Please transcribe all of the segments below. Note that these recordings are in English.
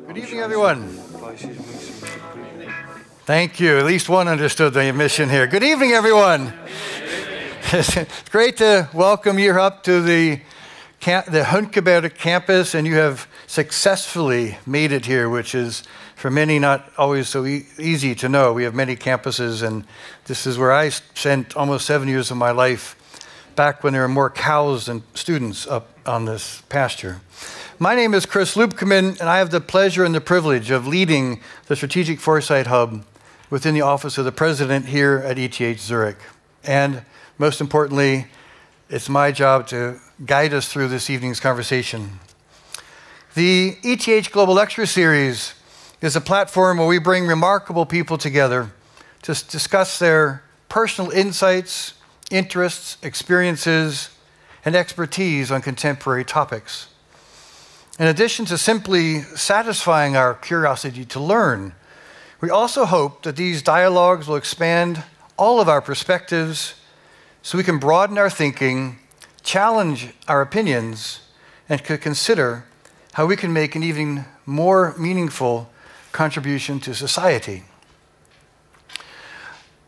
Good evening, everyone. Thank you. At least one understood the mission here. Good evening, everyone. It's great to welcome you up to the Körte campus, and you have successfully made it here, which is for many not always so easy to know. We have many campuses, and this is where I spent almost 7 years of my life, back when there were more cows than students up on this pasture. My name is Chris Lubkeman, and I have the pleasure and the privilege of leading the Strategic Foresight Hub within the Office of the President here at ETH Zurich. And most importantly, it's my job to guide us through this evening's conversation. The ETH Global Lecture Series is a platform where we bring remarkable people together to discuss their personal insights, interests, experiences, and expertise on contemporary topics. In addition to simply satisfying our curiosity to learn, we also hope that these dialogues will expand all of our perspectives so we can broaden our thinking, challenge our opinions, and consider how we can make an even more meaningful contribution to society.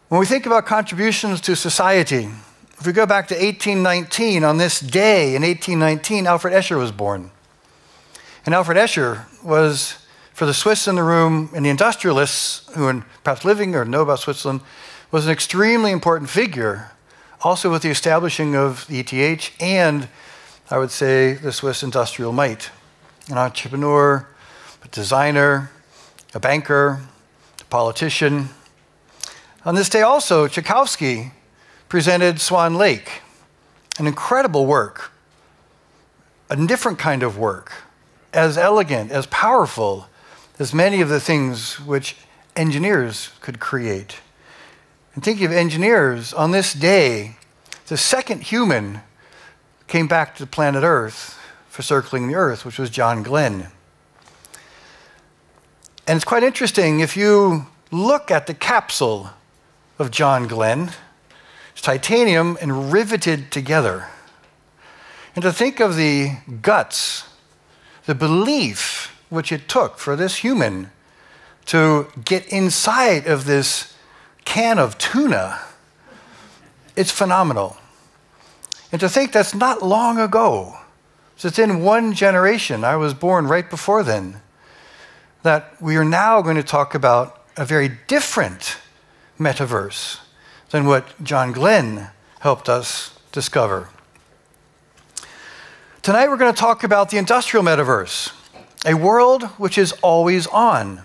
When we think about contributions to society, if we go back to 1819, on this day in 1819, Alfred Escher was born. And Alfred Escher was, for the Swiss in the room and the industrialists who are perhaps living or know about Switzerland, was an extremely important figure, also with the establishing of the ETH and, I would say, the Swiss industrial might. An entrepreneur, a designer, a banker, a politician. On this day also, Tchaikovsky presented Swan Lake, an incredible work, a different kind of work, as elegant, as powerful as many of the things which engineers could create. And thinking of engineers, on this day, the second human came back to planet Earth for circling the Earth, which was John Glenn. And it's quite interesting, if you look at the capsule of John Glenn, it's titanium and riveted together. And to think of the guts, the belief which it took for this human to get inside of this can of tuna, it's phenomenal. And to think that's not long ago, it's within one generation, I was born right before then, that we are now going to talk about a very different metaverse than what John Glenn helped us discover. Tonight we're going to talk about the Industrial Metaverse, a world which is always on,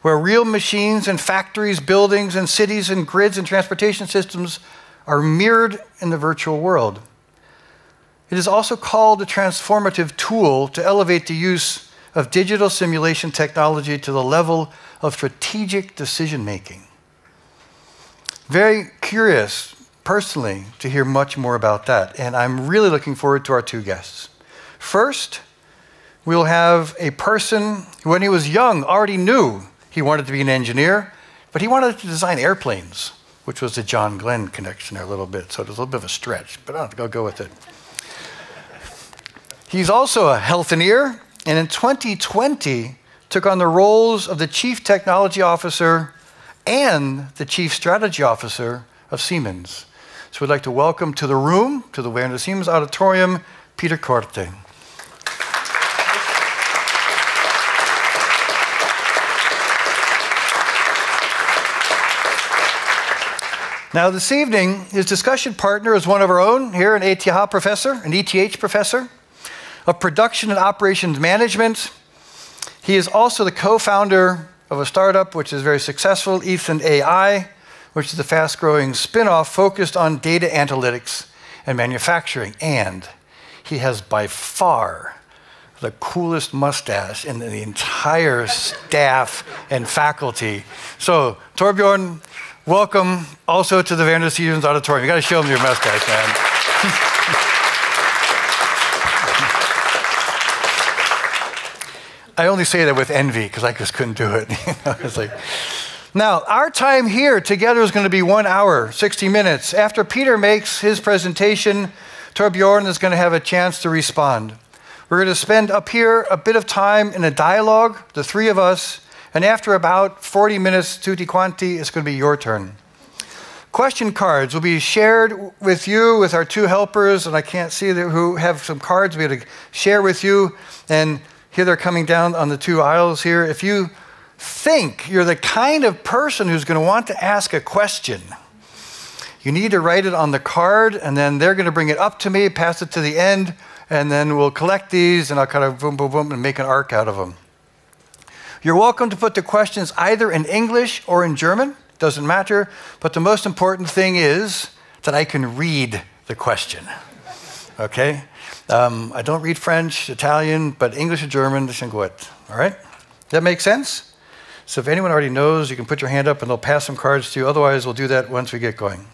where real machines and factories, buildings and cities and grids and transportation systems are mirrored in the virtual world. It is also called a transformative tool to elevate the use of digital simulation technology to the level of strategic decision-making. Very curious, personally, to hear much more about that, and I'm really looking forward to our two guests. First, we'll have a person who, when he was young, already knew he wanted to be an engineer, but he wanted to design airplanes, which was the John Glenn connection there a little bit, so it was a little bit of a stretch, but I'll go with it. He's also a healthineer, and in 2020 took on the roles of the Chief Technology Officer and the Chief Strategy Officer of Siemens. So we'd like to welcome to the room, to the Werner Siemens Auditorium, Peter Körte. Now this evening, his discussion partner is one of our own here, an ETH professor, an ETH professor of production and operations management. He is also the co-founder of a startup which is very successful, Ethan AI, which is a fast-growing spin-off focused on data analytics and manufacturing. And he has by far the coolest mustache in the entire staff and faculty. So, Torbjörn, welcome also to the Werner Siemens Auditorium. You got to show them your mustache, man. I only say that with envy because I just couldn't do it. It's like, now, our time here together is going to be 1 hour, 60 minutes. After Peter makes his presentation, Torbjörn is going to have a chance to respond. We're going to spend up here a bit of time in a dialogue, the three of us, and after about 40 minutes, tutti quanti, it's going to be your turn. Question cards will be shared with you, with our two helpers, and I can't see who have some cards we're going to share with you. And here they're coming down on the two aisles here. If you think you're the kind of person who's going to want to ask a question, you need to write it on the card, and then they're going to bring it up to me, pass it to the end, and then we'll collect these, and I'll kind of boom, boom, boom, and make an arc out of them. You're welcome to put the questions either in English or in German. Doesn't matter, but the most important thing is that I can read the question, okay? I don't read French, Italian, but English and German, das ist gut, all right? Does that make sense? So if anyone already knows, you can put your hand up and they'll pass some cards to you. Otherwise, we'll do that once we get going.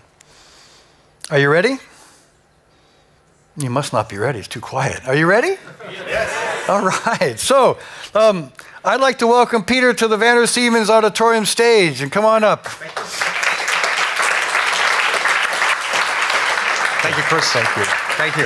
Are you ready? You must not be ready, it's too quiet. Are you ready? Yes. All right, so, I'd like to welcome Peter to the Vanner Siemens Auditorium stage, and come on up. Thank you, Chris. Thank you. Thank you.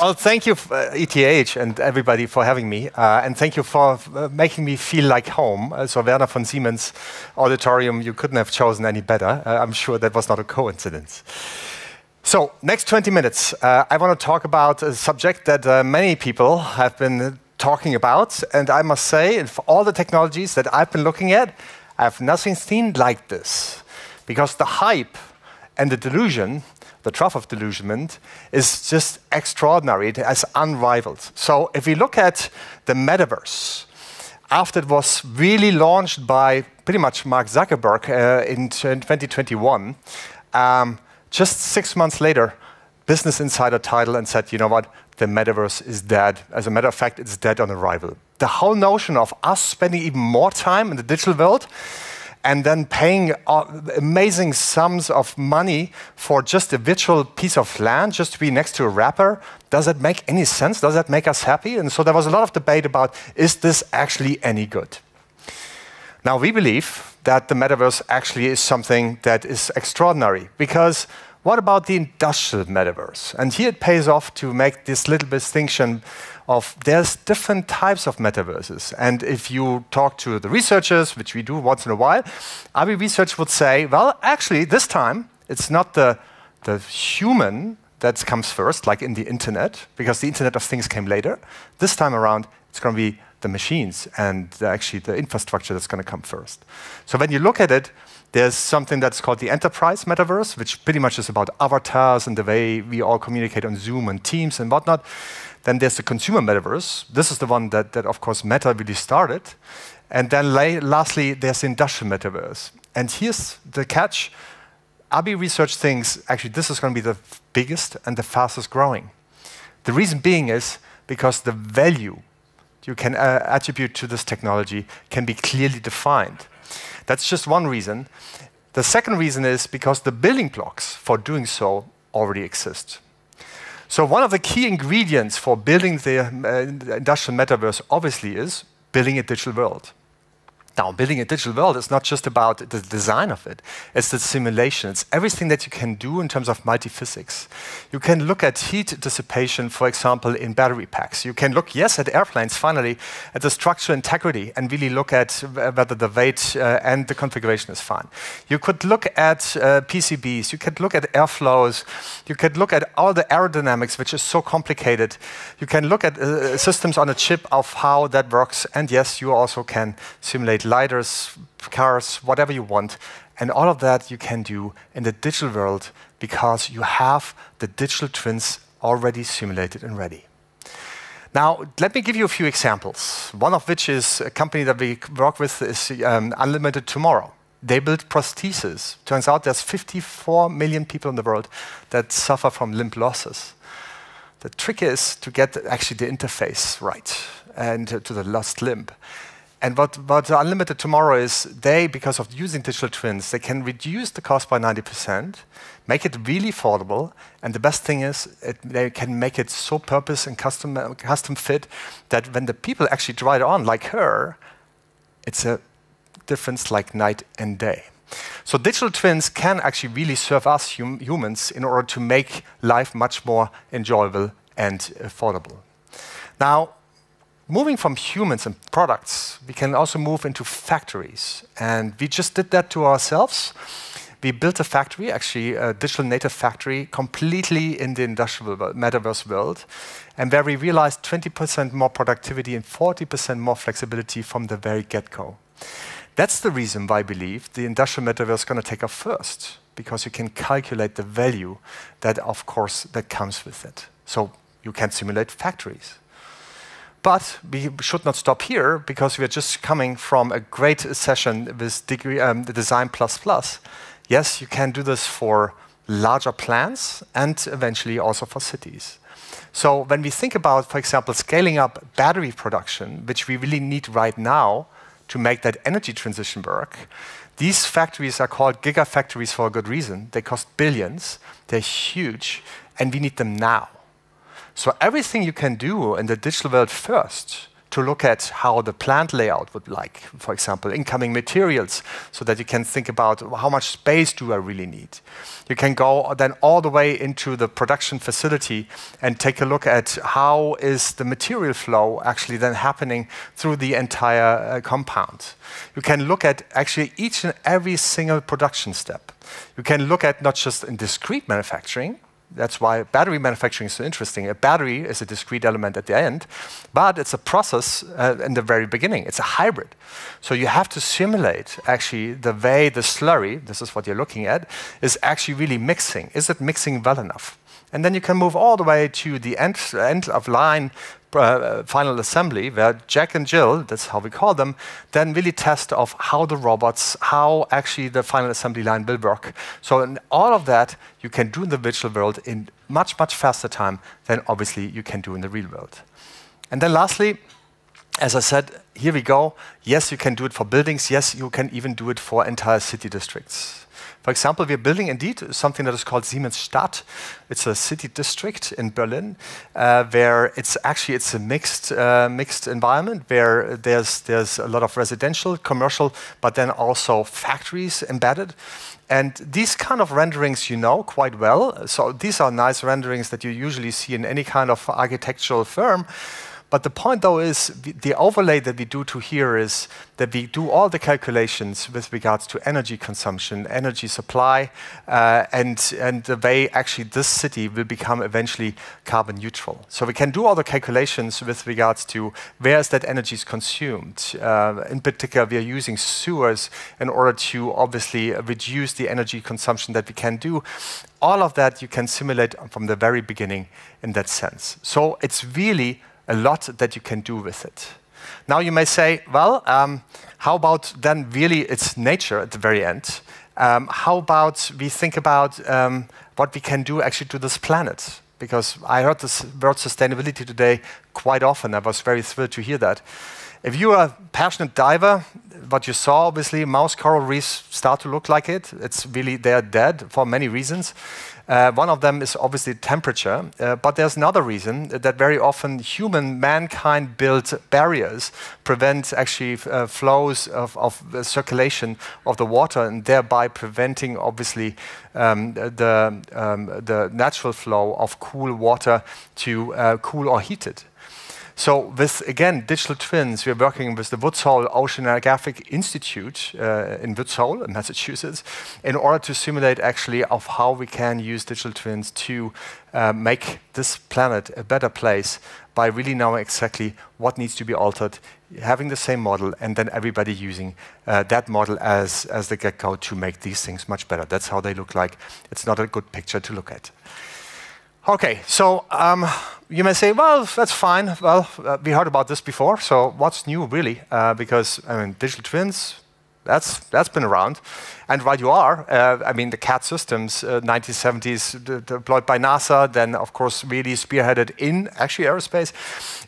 Well, thank you, ETH and everybody, for having me, and thank you for making me feel like home. So Werner von Siemens Auditorium, you couldn't have chosen any better. I'm sure that was not a coincidence. So, next 20 minutes, I want to talk about a subject that many people have been talking about, and I must say, for all the technologies that I've been looking at, I've nothing seen like this. Because the hype and the delusion, the trough of delusionment, is just extraordinary. It is unrivaled. So if we look at the metaverse, after it was really launched by pretty much Mark Zuckerberg in 2021, just 6 months later, Business Insider titled and said, you know what, the metaverse is dead. As a matter of fact, it's dead on arrival. The whole notion of us spending even more time in the digital world and then paying amazing sums of money for just a virtual piece of land, just to be next to a wrapper, does that make any sense? Does that make us happy? And so there was a lot of debate about, is this actually any good? Now, we believe that the metaverse actually is something that is extraordinary, because what about the industrial metaverse? And here it pays off to make this little distinction of there's different types of metaverses. And if you talk to the researchers, which we do once in a while, our research would say, well, actually, this time, it's not the human that comes first, like in the internet, because the Internet of Things came later. This time around, it's going to be the machines and actually the infrastructure that's going to come first. So when you look at it, there's something that's called the enterprise metaverse, which pretty much is about avatars and the way we all communicate on Zoom and Teams and whatnot. Then there's the consumer metaverse. This is the one that of course, Meta really started. And then lastly, there's the industrial metaverse. And here's the catch. AB Research thinks, actually, this is going to be the biggest and the fastest growing. The reason being is because the value you can attribute to this technology can be clearly defined. That's just one reason. The second reason is because the building blocks for doing so already exist. So one of the key ingredients for building the industrial metaverse obviously is building a digital world. Now, building a digital world is not just about the design of it. It's the simulation. It's everything that you can do in terms of multi-physics. You can look at heat dissipation, for example, in battery packs. You can look, yes, at airplanes, finally, at the structural integrity and really look at whether the weight and the configuration is fine. You could look at PCBs. You could look at airflows. You could look at all the aerodynamics, which is so complicated. You can look at systems on a chip of how that works. And yes, you also can simulate lighters, cars, whatever you want. And all of that you can do in the digital world because you have the digital twins already simulated and ready. Now, let me give you a few examples. One of which is a company that we work with is Unlimited Tomorrow. They build prostheses. Turns out there's 54 million people in the world that suffer from limb losses. The trick is to get actually the interface right and to the lost limb. And what Unlimited Tomorrow is, they, because of using digital twins, they can reduce the cost by 90%, make it really affordable, and the best thing is they can make it so purpose and custom fit that when the people actually try it on, like her, it's a difference like night and day. So digital twins can actually really serve us humans in order to make life much more enjoyable and affordable. Now, moving from humans and products, we can also move into factories. And we just did that to ourselves. We built a factory, actually a digital native factory, completely in the industrial metaverse world, and where we realized 20% more productivity and 40% more flexibility from the very get-go. That's the reason why I believe the industrial metaverse is going to take off first, because you can calculate the value that, of course, that comes with it. So you can simulate factories. But we should not stop here, because we are just coming from a great session with Design++. Yes, you can do this for larger plants and eventually also for cities. So when we think about, for example, scaling up battery production, which we really need right now to make that energy transition work, these factories are called gigafactories for a good reason. They cost billions, they're huge, and we need them now. So everything you can do in the digital world first, to look at how the plant layout would like, for example, incoming materials, so that you can think about how much space do I really need. You can go then all the way into the production facility and take a look at how is the material flow actually then happening through the entire compound. You can look at actually each and every single production step. You can look at not just in discrete manufacturing. That's why battery manufacturing is so interesting. A battery is a discrete element at the end, but it's a process in the very beginning. It's a hybrid. So you have to simulate actually the way the slurry, this is what you're looking at, is actually really mixing. Is it mixing well enough? And then you can move all the way to the end of line final assembly, where Jack and Jill, that's how we call them, then really test of how the robots, how actually the final assembly line will work. So in all of that, you can do in the virtual world in much, much faster time than obviously you can do in the real world. And then lastly, as I said, here we go. Yes, you can do it for buildings. Yes, you can even do it for entire city districts. For example, we're building indeed something that is called Siemensstadt. It's a city district in Berlin, where it's a mixed environment where there's a lot of residential, commercial, but then also factories embedded. And these kind of renderings you know quite well. So these are nice renderings that you usually see in any kind of architectural firm. But the point, though, is the overlay that we do to here is that we do all the calculations with regards to energy consumption, energy supply, and the way actually this city will become eventually carbon neutral. So we can do all the calculations with regards to where is that energy is consumed. In particular, we are using sewers in order to obviously reduce the energy consumption that we can do. All of that you can simulate from the very beginning in that sense. So it's really a lot that you can do with it. Now you may say, well, how about then really its nature at the very end? How about we think about what we can do actually to this planet? Because I heard this word sustainability today quite often. I was very thrilled to hear that. If you are a passionate diver, what you saw, obviously, mouse coral reefs start to look like it. It's really, they're dead for many reasons. One of them is obviously temperature, but there's another reason that very often mankind-built barriers prevent actually flows of circulation of the water, and thereby preventing obviously the natural flow of cool water to cool or heat it. So with, again, digital twins, we're working with the Woods Hole Oceanographic Institute in Woods Hole in Massachusetts in order to simulate actually of how we can use digital twins to make this planet a better place by really knowing exactly what needs to be altered, having the same model, and then everybody using that model as the get-go to make these things much better. That's how they look like. It's not a good picture to look at. Okay, so you may say, well, that's fine. Well, we heard about this before, so what's new really? Because, I mean, digital twins, that's been around. And right you are, I mean, the CAD systems, 1970s deployed by NASA, then of course really spearheaded in actually aerospace,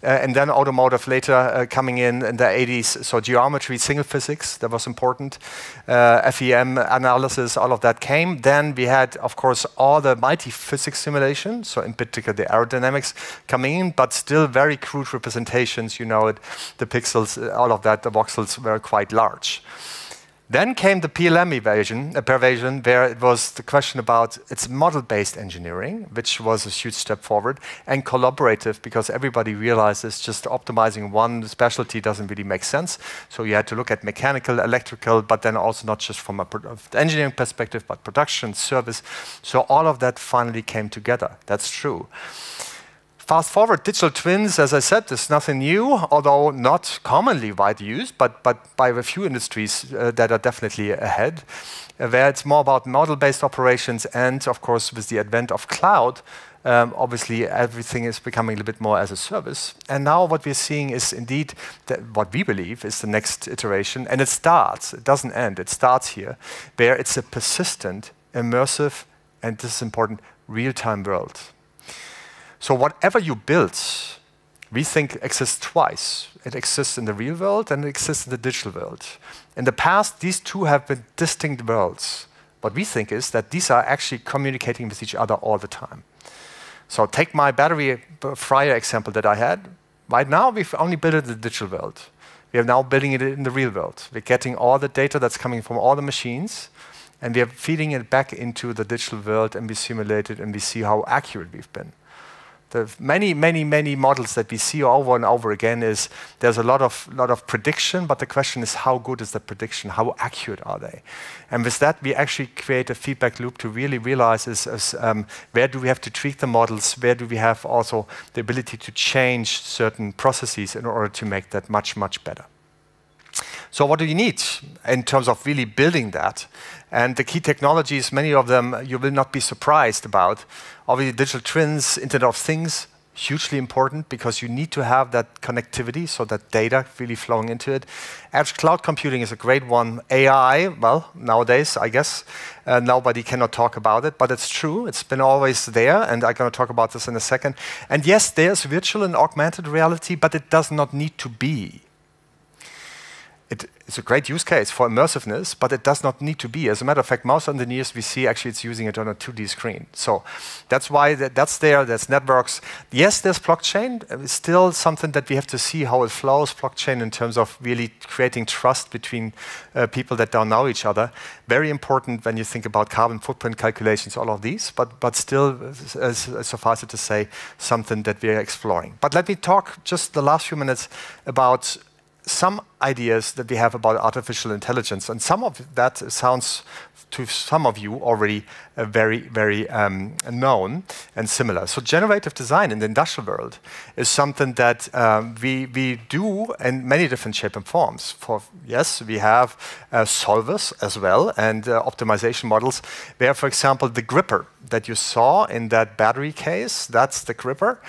and then automotive later coming in the 80s. So geometry, single physics, that was important. FEM analysis, all of that came. Then we had, of course, all the mighty physics simulation, so in particular the aerodynamics coming in, but still very crude representations, you know it, the pixels, all of that, the voxels were quite large. Then came the PLM pervasion, where it was the question about its model-based engineering, which was a huge step forward, and collaborative, because everybody realizes just optimizing one specialty doesn't really make sense. So you had to look at mechanical, electrical, but then also not just from a engineering perspective, but production, service. So all of that finally came together. That's true. Fast forward, digital twins, as I said, is nothing new, although not commonly widely used, but by a few industries that are definitely ahead, where it's more about model-based operations, and of course, with the advent of cloud, obviously everything is becoming a little bit more as a service. And now what we're seeing is indeed what we believe is the next iteration, and it starts, it doesn't end, it starts here, where it's a persistent, immersive, and this is important, real-time world. So whatever you build, we think exists twice. It exists in the real world and it exists in the digital world. In the past, these two have been distinct worlds. What we think is that these are actually communicating with each other all the time. So take my battery fryer example that I had. Right now, we've only built it in the digital world. We are now building it in the real world. We're getting all the data that's coming from all the machines, and we are feeding it back into the digital world, and we simulate it, and we see how accurate we've been. The many models that we see over and over again is there's a lot of prediction, but the question is how good is the prediction? How accurate are they? And with that, we actually create a feedback loop to really realize where do we have to tweak the models? Where do we have also the ability to change certain processes in order to make that much, much better? So what do you need in terms of really building that? And the key technologies, many of them you will not be surprised about. Obviously, digital twins, Internet of Things, hugely important because you need to have that connectivity, so that data really flowing into it. Edge cloud computing is a great one. AI, well, nowadays, I guess, nobody cannot talk about it, but it's true. It's been always there, and I'm going to talk about this in a second. And yes, there's virtual and augmented reality, but it does not need to be. It's a great use case for immersiveness, but it does not need to be. As a matter of fact, most engineers we see actually it's using it on a 2D screen. So that's why that's there, there's networks. Yes, there's blockchain. It's still something that we have to see how it flows, blockchain, in terms of really creating trust between people that don't know each other. Very important when you think about carbon footprint calculations, all of these, but still, suffice it to say, something that we are exploring. But let me talk just the last few minutes about some ideas that we have about artificial intelligence, and some of that sounds to some of you already very known and similar. So generative design in the industrial world is something that we do in many different shapes and forms. Yes, we have solvers as well, and optimization models where, for example, the gripper that you saw in that battery case, that's the gripper.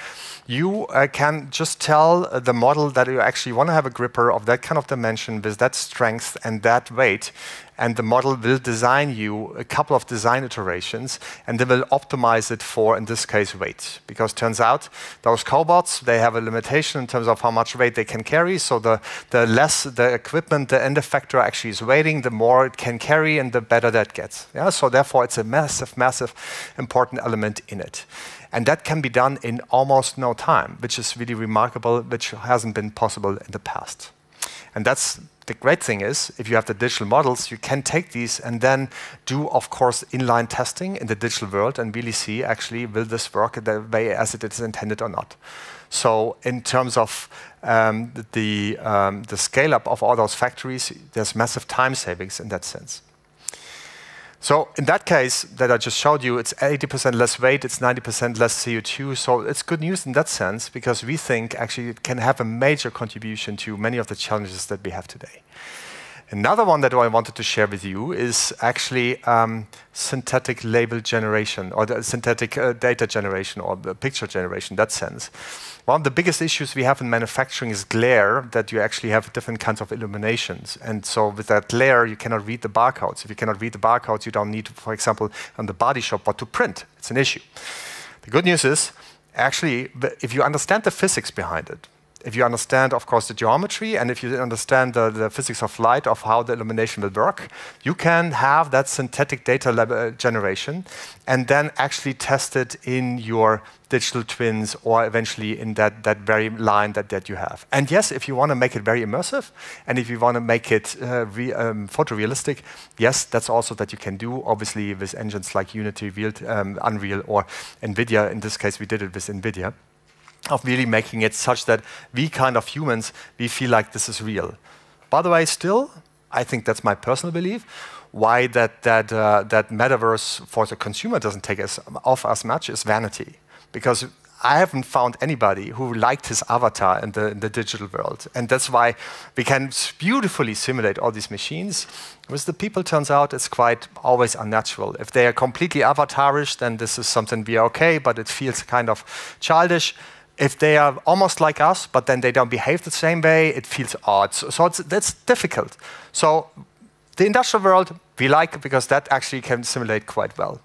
You can just tell the model that you actually want to have a gripper of that kind of dimension with that strength and that weight, and the model will design you a couple of design iterations, and they will optimize it for, in this case, weight. Because turns out those cobots, they have a limitation in terms of how much weight they can carry, so the less the equipment the end effector actually is weighting, the more it can carry and the better that gets. Yeah? So therefore, it's a massive important element in it. And that can be done in almost no time, which is really remarkable, which hasn't been possible in the past. And that's the great thing is, if you have the digital models, you can take these and then do, of course, inline testing in the digital world and really see, actually, will this work the way as it is intended or not? So in terms of the scale-up of all those factories, there's massive time savings in that sense. So in that case that I just showed you, it's 80% less weight, it's 90% less CO2. So it's good news in that sense, because we think actually it can have a major contribution to many of the challenges that we have today. Another one that I wanted to share with you is actually synthetic label generation, or the synthetic data generation, or the picture generation, that sense. One of the biggest issues we have in manufacturing is glare, that you actually have different kinds of illuminations. And so with that glare, you cannot read the barcodes. If you cannot read the barcodes, you don't need, for example, on the body shop, what to print. It's an issue. The good news is, actually, if you understand the physics behind it, if you understand, of course, the geometry, and if you understand the physics of light, of how the illumination will work, you can have that synthetic data generation and then actually test it in your digital twins or eventually in that very line that you have. And yes, if you want to make it very immersive and if you want to make it photorealistic, yes, that's also that you can do, obviously with engines like Unity, Unreal, or NVIDIA. In this case, we did it with NVIDIA, of really making it such that we kind of humans, we feel like this is real. By the way, still, I think that's my personal belief, why that metaverse for the consumer doesn't take off as much is vanity. Because I haven't found anybody who liked his avatar in the digital world. And that's why we can beautifully simulate all these machines. With the people, turns out it's quite always unnatural. If they are completely avatarish, then this is something we are okay, but it feels kind of childish. If they are almost like us, but then they don't behave the same way, it feels odd. So that's difficult. So the industrial world, we like it because that actually can simulate quite well.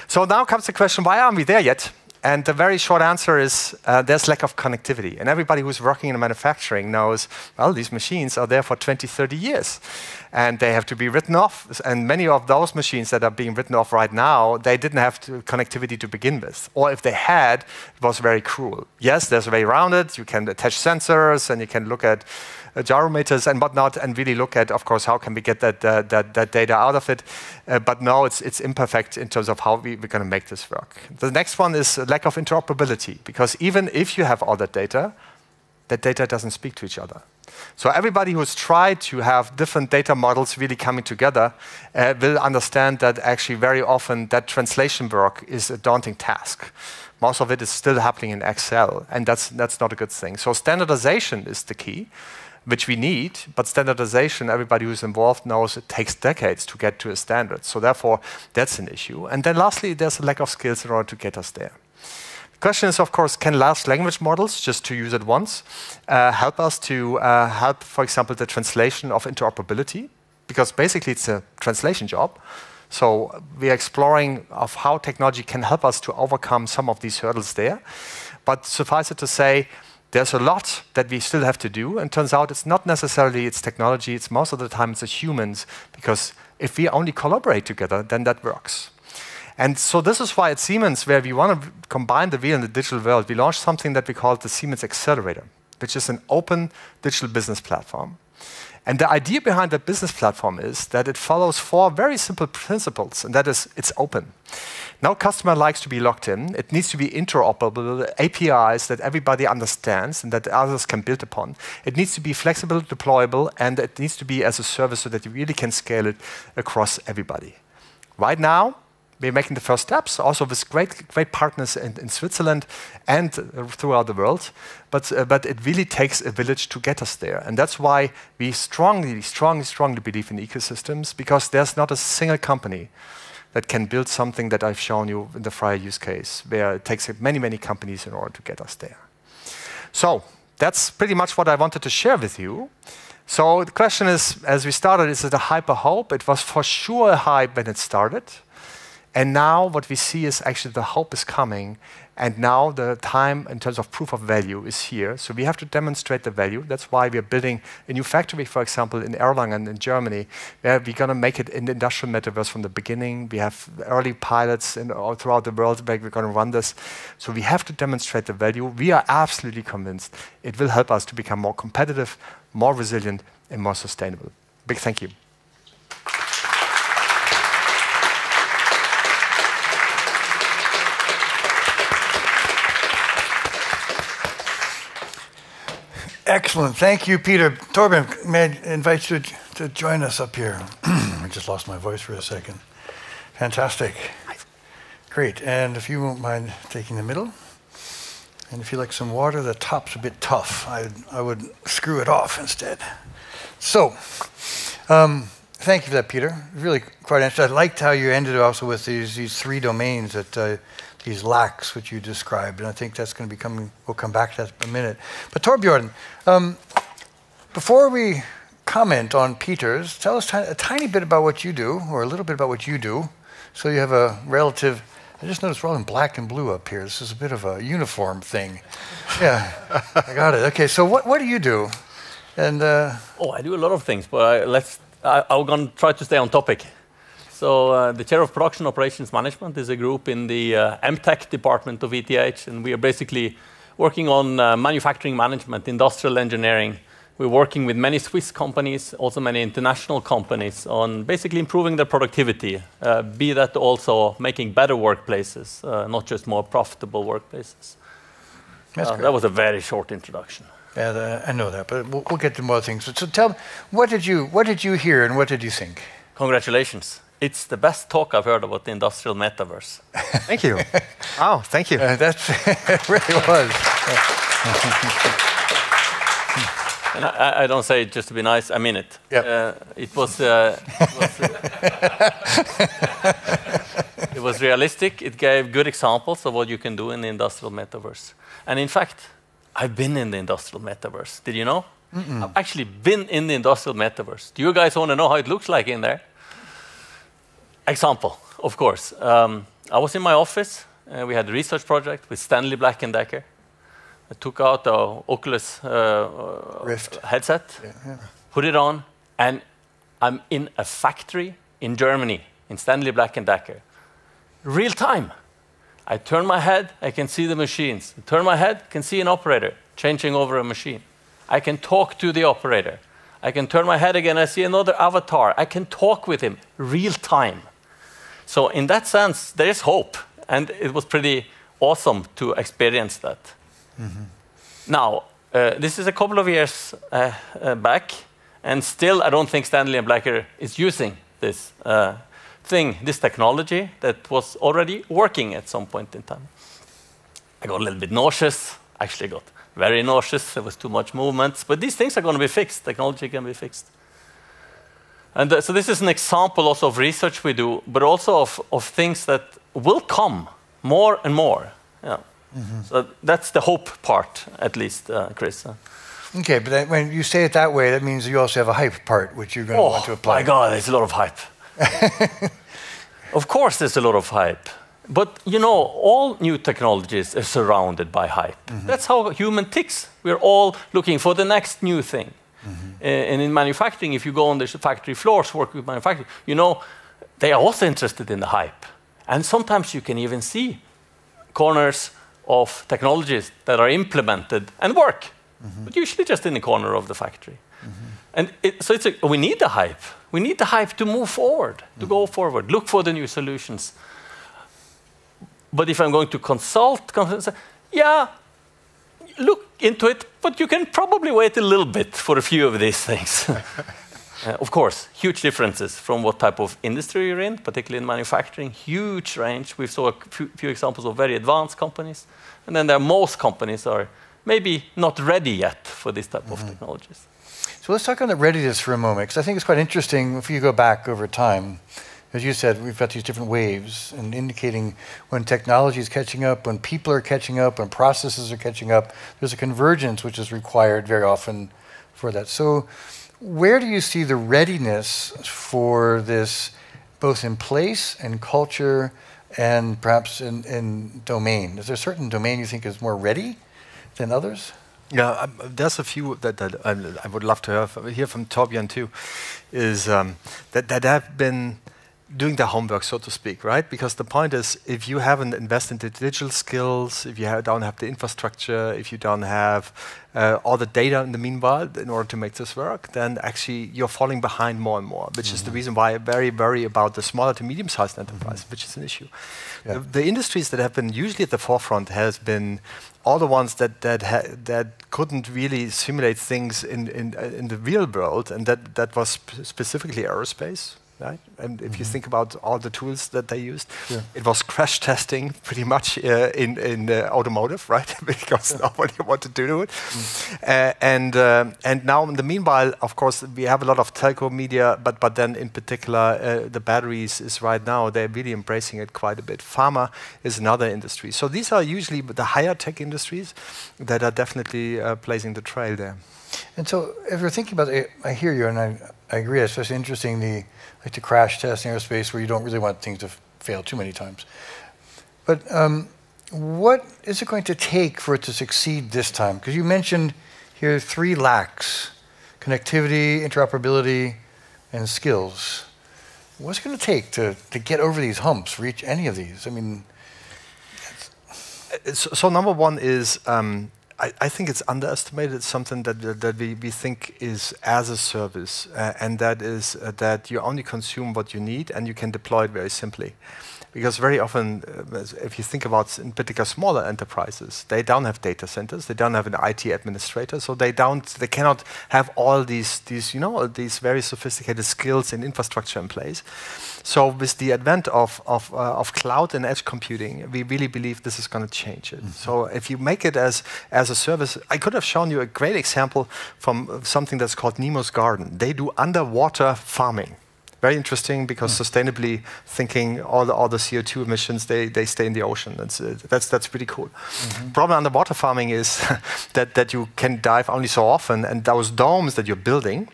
So now comes the question, why aren't we there yet? And the very short answer is there's lack of connectivity. And everybody who's working in manufacturing knows, well, these machines are there for 20, 30 years. And they have to be written off. And many of those machines that are being written off right now, they didn't have connectivity to begin with. Or if they had, it was very cruel. Yes, there's a way around it. You can attach sensors and you can look at gyrometers and whatnot, and really look at, of course, how can we get that data out of it. But no, it's imperfect in terms of how we're going to make this work. The next one is lack of interoperability, because even if you have all that data doesn't speak to each other. So everybody who's tried to have different data models really coming together will understand that actually very often that translation work is a daunting task. Most of it is still happening in Excel, and that's not a good thing. So standardization is the key, which we need, but standardization, everybody who's involved knows it takes decades to get to a standard. So therefore, that's an issue. And then lastly, there's a lack of skills in order to get us there. The question is, of course, can large language models, just to use it once, help us to help, for example, the translation of interoperability? Because basically it's a translation job. So we are exploring of how technology can help us to overcome some of these hurdles there. But suffice it to say, there's a lot that we still have to do, and turns out it's not necessarily it's technology, it's most of the time it's the humans, because if we only collaborate together, then that works. And so this is why at Siemens, where we want to combine the real and the digital world, we launched something that we call the Siemens Accelerator, which is an open digital business platform. And the idea behind that business platform is that it follows 4 very simple principles, and that is, it's open. No customer likes to be locked in. It needs to be interoperable, APIs that everybody understands and that others can build upon. It needs to be flexible, deployable, and it needs to be as a service so that you really can scale it across everybody. Right now, we're making the first steps, also with great partners in Switzerland and throughout the world. But it really takes a village to get us there. And that's why we strongly believe in ecosystems, because there's not a single company that can build something that I've shown you in the prior use case, where it takes many companies in order to get us there. So that's pretty much what I wanted to share with you. So the question is, as we started, is it a hype or hope? It was for sure a hype when it started. And now what we see is actually the hope is coming, and now the time in terms of proof of value is here. So we have to demonstrate the value. That's why we are building a new factory, for example, in Erlangen in Germany, where we're going to make it in the Industrial Metaverse from the beginning. We have early pilots all throughout the world where we're going to run this. So we have to demonstrate the value. We are absolutely convinced it will help us to become more competitive, more resilient, and more sustainable. Big thank you. Excellent. Thank you, Peter. Torben, may I invite you to join us up here? I just lost my voice for a second. Fantastic. Great. And if you won't mind taking the middle. And if you like some water, the top's a bit tough. I would screw it off instead. So, thank you for that, Peter. Really quite interesting. I liked how you ended also with these 3 domains that these lacks which you described, and I think that's going to become, we'll come back to that in a minute. But Torbjörn, before we comment on Peter's, tell us a tiny bit about what you do, or a little bit about what you do, so you have a relative I just noticed we're all in black and blue up here. This is a bit of a uniform thing. Yeah, I got it. Okay, so what do you do? And I do a lot of things, but I'm going to try to stay on topic. So the chair of production operations management is a group in the MTech department of ETH, and we are basically working on manufacturing management, industrial engineering. We're working with many Swiss companies, also many international companies, on basically improving their productivity, be that also making better workplaces, not just more profitable workplaces. That was a very short introduction. Yeah, I know that, but we'll get to more things. So tell me, what did you hear and what did you think? Congratulations. It's the best talk I've heard about the Industrial Metaverse. Thank you. Oh, thank you. It really was. And I don't say it just to be nice, I mean it. Yep. It was realistic. It gave good examples of what you can do in the Industrial Metaverse. And in fact, I've been in the Industrial Metaverse. Did you know? I've actually been in the Industrial Metaverse. Do you guys want to know how it looks like in there? Example, of course. I was in my office. We had a research project with Stanley Black & Decker. I took out the Oculus Rift headset, put it on, and I'm in a factory in Germany, in Stanley Black & Decker. Real time. I turn my head, I can see the machines. I turn my head, can see an operator changing over a machine. I can talk to the operator. I can turn my head again, I see another avatar. I can talk with him real time. So in that sense, there is hope. And it was pretty awesome to experience that. Now, this is a couple of years back, and still I don't think Stanley & Black is using this this technology that was already working at some point in time. I got a little bit nauseous, actually got very nauseous, there was too much movement, but these things are going to be fixed, technology can be fixed. And so this is an example also of research we do, but also of things that will come more and more. Yeah. So that's the hope part, at least, Chris. Okay, but when you say it that way, that means you also have a hype part, which you're going to want to apply. Oh, my God, there's a lot of hype. Of course there's a lot of hype. But, you know, all new technologies are surrounded by hype. That's how human ticks. We're all looking for the next new thing. And in manufacturing, if you go on the factory floors, work with manufacturing, you know, they are also interested in the hype. And sometimes you can even see corners of technologies that are implemented and work, but usually just in the corner of the factory. And so we need the hype. We need the hype to move forward, to go forward, look for the new solutions. But if I'm going to consult, yeah, look into it, but you can probably wait a little bit for a few of these things. Of course, huge differences from what type of industry you're in, particularly in manufacturing, huge range. We saw a few examples of very advanced companies. And then most companies are maybe not ready yet for this type of technologies. So let's talk on the readiness for a moment, because I think it's quite interesting if you go back over time. As you said, we've got these different waves and indicating when technology is catching up, when people are catching up, when processes are catching up, there's a convergence which is required very often for that. So where do you see the readiness for this, both in place and culture and perhaps in domain? Is there a certain domain you think is more ready than others? Yeah, there's a few that I would love to hear from Torbjörn too, is that have been doing the homework, so to speak, right? Because the point is, if you haven't invested in the digital skills, if you don't have the infrastructure, if you don't have all the data in the meanwhile in order to make this work, then actually you're falling behind more and more, which is the reason why I very worry about the smaller to medium-sized enterprise, which is an issue. Yeah. The industries that have been usually at the forefront has been all the ones that couldn't really simulate things in the real world, and that was specifically aerospace. Right? And if you think about all the tools that they used, it was crash testing pretty much in automotive, right? Because nobody wanted to do it. And now in the meanwhile, of course, we have a lot of telco media, but then in particular, the batteries is right now, they're really embracing it quite a bit. Pharma is another industry. So these are usually the higher tech industries that are definitely blazing the trail there. And so if you're thinking about it, I hear you, and I agree, it's especially interesting, like the crash test in aerospace where you don't really want things to fail too many times. But what is it going to take for it to succeed this time? Because you mentioned here 3 lacks: connectivity, interoperability, and skills. What's it going to take to get over these humps, reach any of these? I mean, so number one is I think it's underestimated. It's something that we think is as a service, and that is that you only consume what you need and you can deploy it very simply. Because very often, if you think about, in particular, smaller enterprises, they don't have data centers, they don't have an IT administrator, so they cannot have all these very sophisticated skills and infrastructure in place. So with the advent of cloud and edge computing, we really believe this is going to change it. So if you make it as a service, I could have shown you a great example from something that's called Nemo's Garden. They do underwater farming. Very interesting, because sustainably thinking, all the CO2 emissions, they stay in the ocean. That's pretty cool. Problem underwater farming is that you can dive only so often, and those domes that you're building,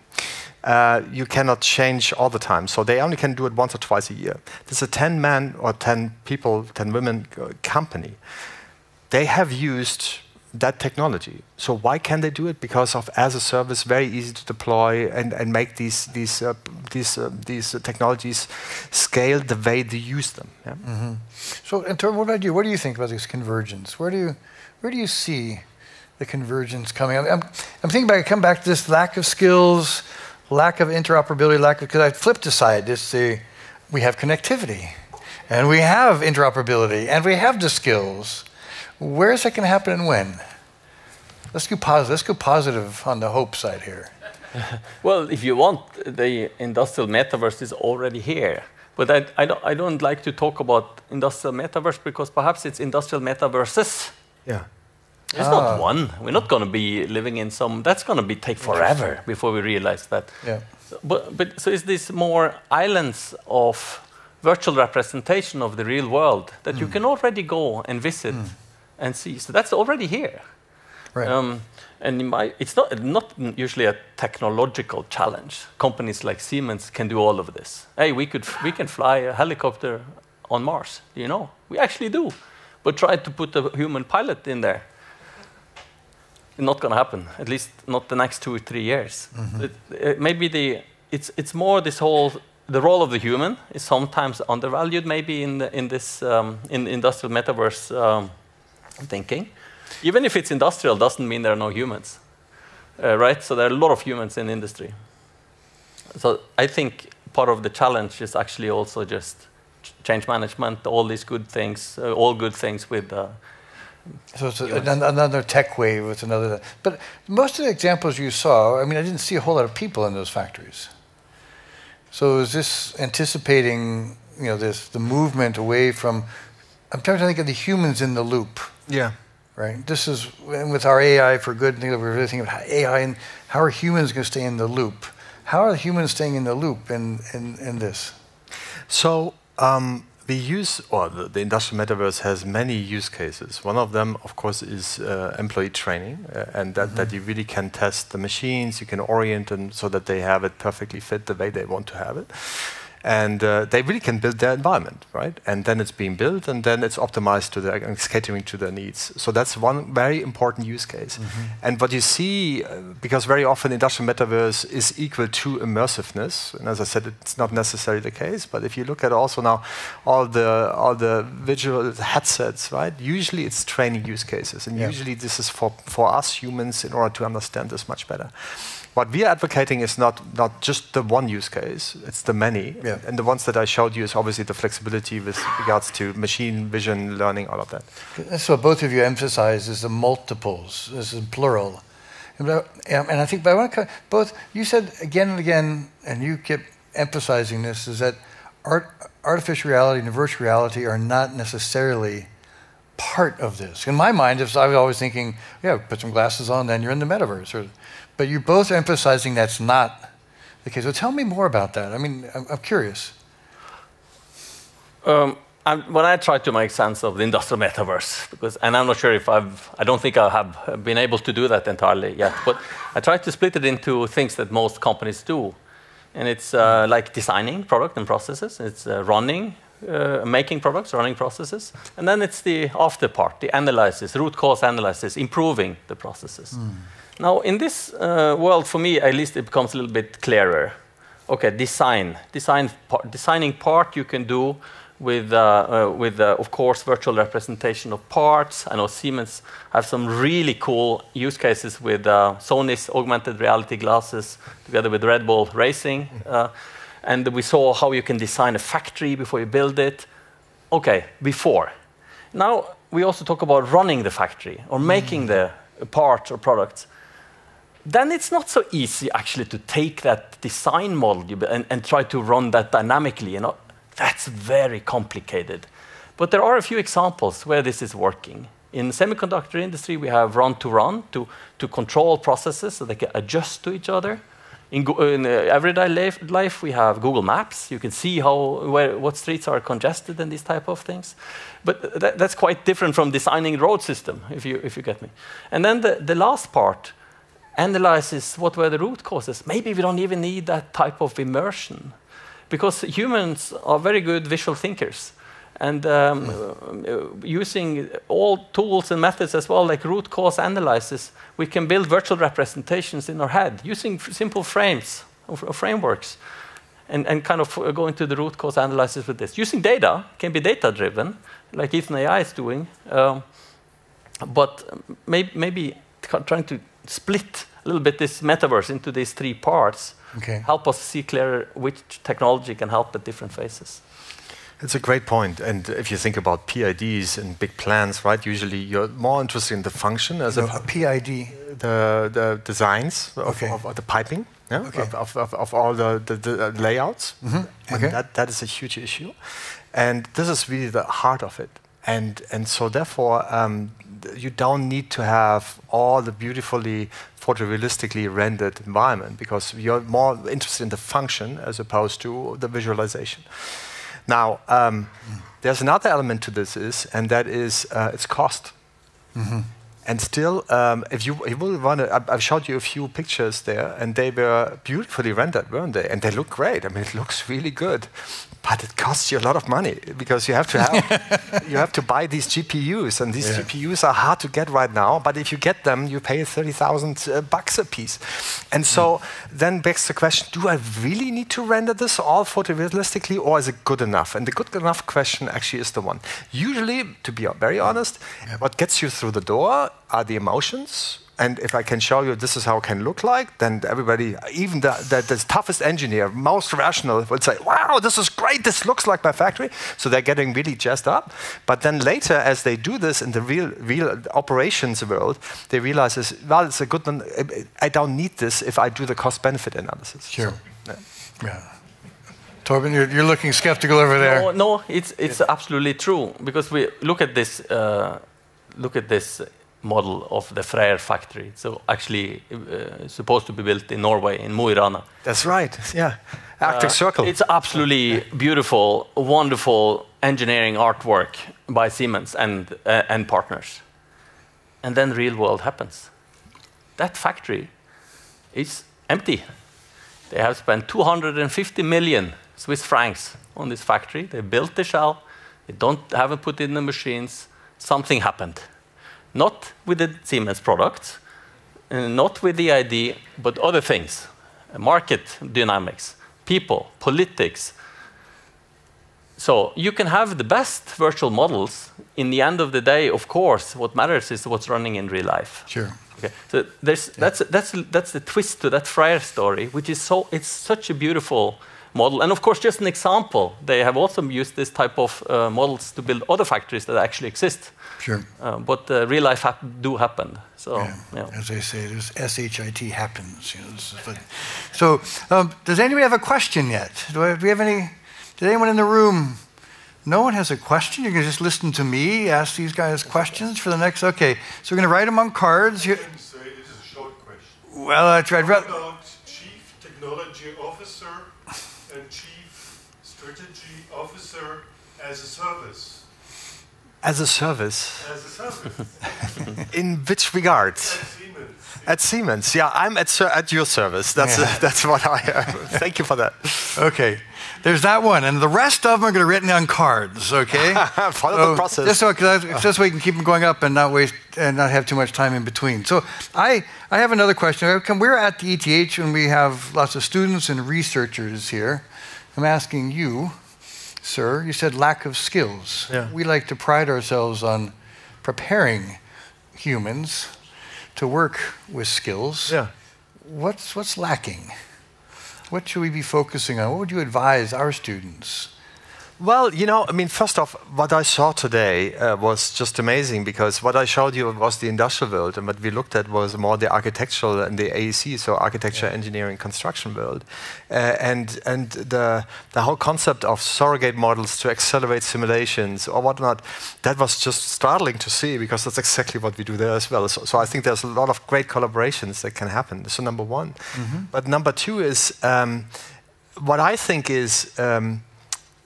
you cannot change all the time. So they only can do it once or twice a year. This is a 10-man or 10 people, 10 women company. They have used that technology. So why can they do it? Because of as a service, very easy to deploy and make these technologies scale the way they use them. Yeah? So, in terms, what about you? What do you think about this convergence? Where do you see the convergence coming? I'm thinking back. I come back to this lack of skills, lack of interoperability, because I flipped aside. We have connectivity, and we have interoperability, and we have the skills. Where is that going to happen and when? Let's go positive. Let's go positive on the hope side here. Well, if you want, the industrial metaverse is already here. But I don't like to talk about industrial metaverse, because perhaps it's industrial metaverses. Yeah. It's not one. We're not going to be living in some. That's going to take forever before we realize that. Yeah. So is this more islands of virtual representation of the real world that you can already go and visit and see? So that's already here. Right. And it's not usually a technological challenge. Companies like Siemens can do all of this. Hey, we can fly a helicopter on Mars. You know, we actually do. But try to put a human pilot in there. Not going to happen. At least not the next 2 or 3 years. Maybe it's more this whole. The role of the human is sometimes undervalued. Maybe in this industrial metaverse thinking. Even if it's industrial, doesn't mean there are no humans, right? So there are a lot of humans in industry. So I think part of the challenge is actually also just change management, all these good things, all good things with. So it's another tech wave. It's another. But most of the examples you saw, I mean, I didn't see a whole lot of people in those factories. So is this anticipating, the movement away from? I'm trying to think of the humans in the loop. Yeah. Right. This is with our AI for good. We're really thinking about AI and how are humans going to stay in the loop? How are humans staying in the loop in this? So we use, or the industrial metaverse has many use cases. One of them, of course, is employee training, and that you really can test the machines. You can orient them so that they have it perfectly fit the way they want to have it. And they really can build their environment, right? And then it's being built, and then it's optimized to it's catering to their needs. So that's one very important use case. And what you see, because very often industrial metaverse is equal to immersiveness, and as I said, it's not necessarily the case. But if you look at also now all the visual headsets, right? Usually it's training use cases, and usually this is for us humans in order to understand this much better. What we are advocating is not just the one use case, it's the many. Yeah. And the ones that I showed you is obviously the flexibility with regards to machine vision, learning, all of that. That's what both of you emphasize, is the multiples. This is plural. And I think, but I want to both, you said again and again, and you kept emphasizing this, is that artificial reality and virtual reality are not necessarily part of this. In my mind, I was always thinking, put some glasses on, then you're in the metaverse. But you're both emphasizing that's not the case. So tell me more about that. I mean, I'm curious. When I try to make sense of the industrial metaverse, and I'm not sure if I don't think I have been able to do that entirely yet, but I try to split it into things that most companies do. And it's like designing product and processes. It's running making products, running processes. And then it's the after part, the analysis, root cause analysis, improving the processes. Now, in this world, for me, at least, it becomes a little bit clearer. Okay, designing part you can do with of course, virtual representation of parts. I know Siemens have some really cool use cases with Sony's augmented reality glasses together with Red Bull Racing. And we saw how you can design a factory before you build it. Okay, before. Now, we also talk about running the factory or making the parts or products. Then it's not so easy, actually, to take that design model and try to run that dynamically. You know? That's very complicated. But there are a few examples where this is working. In the semiconductor industry, we have run-to-run to control processes so they can adjust to each other. In everyday life, we have Google Maps. You can see what streets are congested and these type of things. But that's quite different from designing a road system, if you get me. And then the last part analyzes what were the root causes. Maybe we don't even need that type of immersion, because humans are very good visual thinkers. And using all tools and methods as well, like root cause analysis, we can build virtual representations in our head using simple frames or frameworks, and kind of go into the root cause analysis with this. Using data, can be data-driven, like Ethan AI is doing, but maybe trying to split a little bit this metaverse into these three parts, help us see clearer which technology can help at different phases. It's a great point. And if you think about PIDs and big plans, right, usually you're more interested in the function as a PID. The designs of the piping, of all the layouts. And that is a huge issue. And this is really the heart of it. And so therefore, you don't need to have all the beautifully photorealistically rendered environment, because you're more interested in the function as opposed to the visualization. Now, there's another element to this, and that is its cost. And still, if you will want to, I've showed you a few pictures there, and they were beautifully rendered, weren't they? And they look great. I mean, it looks really good. But it costs you a lot of money, because you have to have you have to buy these GPUs, and these GPUs are hard to get right now. But if you get them, you pay $30,000 a piece. And so then begs the question: do I really need to render this all photorealistically, or is it good enough? And the good enough question actually is the one. Usually, to be very honest, what gets you through the door are the emotions. And if I can show you this is how it can look like, then everybody, even the toughest engineer, most rational, will say, wow, this is great, this looks like my factory. So they're getting really jazzed up. But then later, as they do this in the real operations world, they realize, well, it's a good one. I don't need this if I do the cost-benefit analysis. Sure. So, Torben, you're looking skeptical over there. No, it's absolutely true, because we look at this model of the Freyr factory. So actually supposed to be built in Norway, in Mo i Rana. That's right, yeah. Arctic Circle. It's absolutely beautiful, wonderful engineering artwork by Siemens and partners. And then real world happens. That factory is empty. They have spent 250 million Swiss francs on this factory. They built the shell. They haven't put in the machines. Something happened. Not with the Siemens products, not with the ID, but other things. Market dynamics, people, politics. So you can have the best virtual models. In the end of the day, of course, what matters is what's running in real life. Sure. Okay. So that's the twist to that Freyr story, which is it's such a beautiful model. And of course, just an example, they have also used this type of models to build other factories that actually exist. Sure. But real life do happen. So, as they say, there's SHIT happens. You know, so, does anybody have a question yet? Do we have any? Did anyone in the room? No one has a question. You can just listen to me ask these guys questions for the next. Okay, so we're going to write them on cards. I can say it is a short question. Well, I tried. What about Chief Technology Officer and Chief Strategy Officer as a service? As a service? As a service. In which regards? Siemens. At Siemens, yeah, I'm at your service. That's what I am. Thank you for that. Okay, there's that one, and the rest of them are going to be written on cards. Okay, follow the process. Just so we can keep them going up and not waste and not have too much time in between. So I have another question. We're at the ETH and we have lots of students and researchers here. I'm asking you, sir. You said lack of skills. Yeah. We like to pride ourselves on preparing humans to work with skills. Yeah. What's lacking? What should we be focusing on? What would you advise our students? Well, first off, what I saw today was just amazing, because what I showed you was the industrial world, and what we looked at was more the architectural and the AEC, so architecture, engineering, construction world, and the whole concept of surrogate models to accelerate simulations or whatnot. That was just startling to see, because that's exactly what we do there as well. So I think there's a lot of great collaborations that can happen. So number one, but number two is what I think is.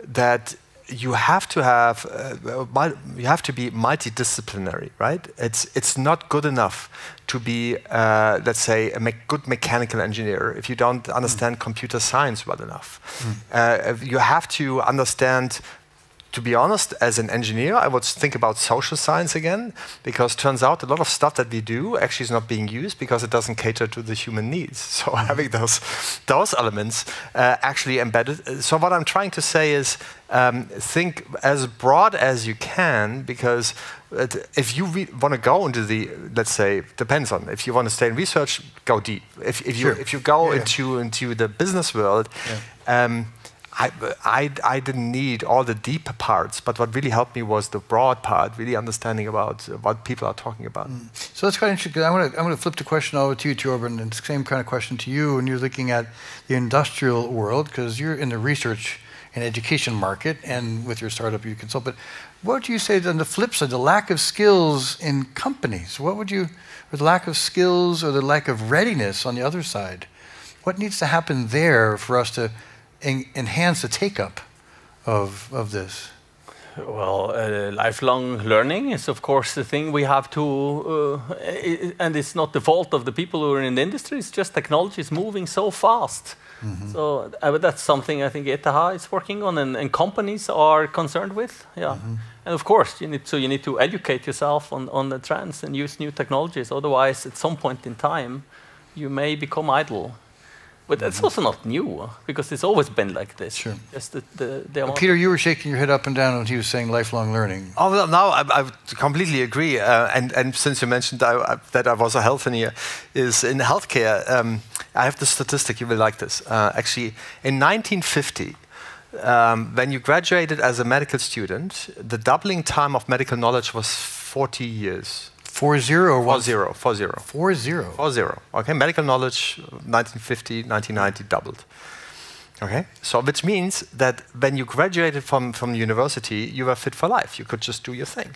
That you have to be multidisciplinary, right? It's not good enough to be, let's say, a good mechanical engineer if you don't understand computer science well enough. You have to understand. To be honest, as an engineer, I would think about social science again, because turns out a lot of stuff that we do actually is not being used because it doesn't cater to the human needs. So having those elements actually embedded. So what I'm trying to say is think as broad as you can, because if you want to go into the, let's say, depends on if you want to stay in research, go deep. If you go into the business world. I didn't need all the deep parts, but what really helped me was the broad part, really understanding about what people are talking about. So that's quite interesting, because I'm going to flip the question over to you, Torben, and the same kind of question to you when you're looking at the industrial world, because you're in the research and education market, and with your startup you consult. But what would you say on the flip side, the lack of skills in companies? Or the lack of skills or the lack of readiness on the other side? What needs to happen there for us to enhance the take-up of this? Well, lifelong learning is, of course, the thing we have to, and it's not the fault of the people who are in the industry, it's just technology is moving so fast. So that's something I think ETH is working on, and companies are concerned with. Yeah. And of course, you need to educate yourself on the trends and use new technologies. Otherwise, at some point in time, you may become idle. But that's also not new, because it's always been like this. Sure. Just Peter, you were shaking your head up and down when he was saying lifelong learning. Oh, well, no, I completely agree. And since you mentioned that I was a health engineer, is in healthcare, I have the statistic, you will like this. Actually, in 1950, when you graduated as a medical student, the doubling time of medical knowledge was 40 years. 40 or 40. 40. Okay, medical knowledge, 1950, 1990 doubled. Okay, so which means that when you graduated from university, you were fit for life. You could just do your thing.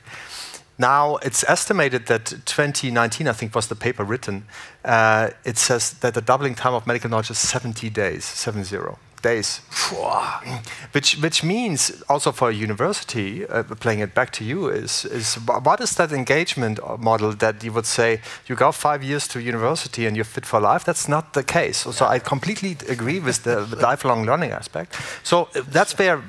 Now, it's estimated that 2019, I think was the paper written, it says that the doubling time of medical knowledge is 70 days, 70 days. Which means also for a university, playing it back to you, is what is that engagement model that you would say you go 5 years to university and you're fit for life? That's not the case. So I completely agree with the lifelong learning aspect. So that's where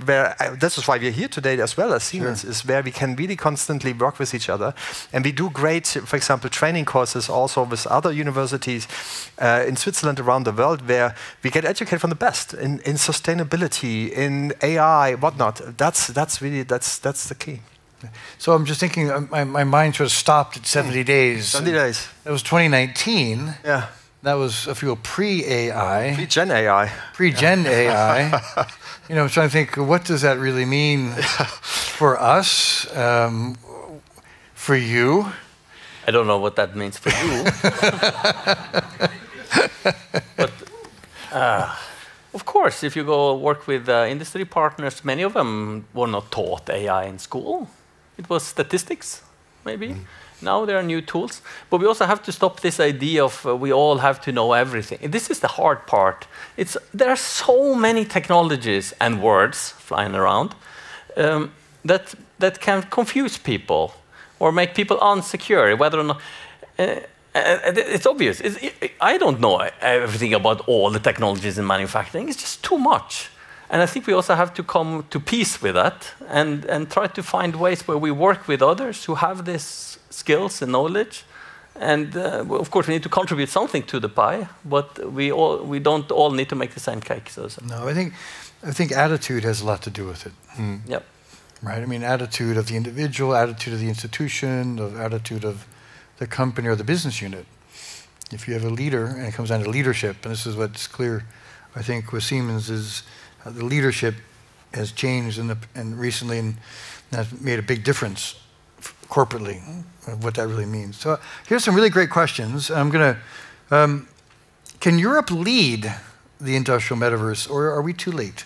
this is why we're here today as well as Siemens, is where we can really constantly work with each other. And we do great, for example, training courses also with other universities in Switzerland, around the world, where we get educated from the best in sustainability, in AI, whatnot. That's the key. So I'm just thinking, my mind sort of stopped at 70 days. 70 days. That was 2019. Yeah. That was, if you will, pre-AI. Pre-gen AI. Pre-gen AI. I'm trying to think, what does that really mean for us, for you? I don't know what that means for you. But of course, if you go work with industry partners, many of them were not taught AI in school. It was statistics, maybe. Now there are new tools. But we also have to stop this idea of we all have to know everything. This is the hard part. There are so many technologies and words flying around that can confuse people or make people insecure, whether or not. It's obvious. I don't know everything about all the technologies in manufacturing. It's just too much. And I think we also have to come to peace with that and try to find ways where we work with others who have these skills and knowledge. And of course, we need to contribute something to the pie, but we don't all need to make the same cake. So. No, I think attitude has a lot to do with it. Yep. Right. I mean, attitude of the individual, attitude of the institution, attitude of the company or the business unit. If you have a leader, and it comes down to leadership, and this is what's clear, I think, with Siemens is the leadership has changed and recently, and that's made a big difference corporately of what that really means. So here's some really great questions. I'm going to, can Europe lead the industrial metaverse, or are we too late?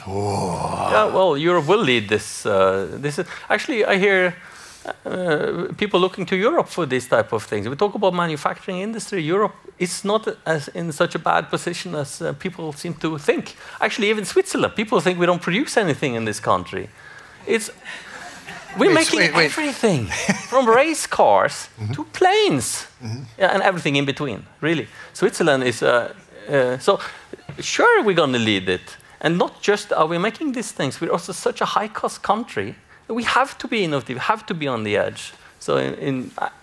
Oh. Yeah, well, Europe will lead this. This is actually, I hear people looking to Europe for these type of things. We talk about manufacturing industry. Europe is not as in such a bad position as people seem to think. Actually, even Switzerland, people think we don't produce anything in this country. We're making everything from race cars to planes, and everything in between. Really, Switzerland is so sure we're going to lead it. And not just are we making these things, we're also such a high-cost country that we have to be innovative, have to be on the edge. So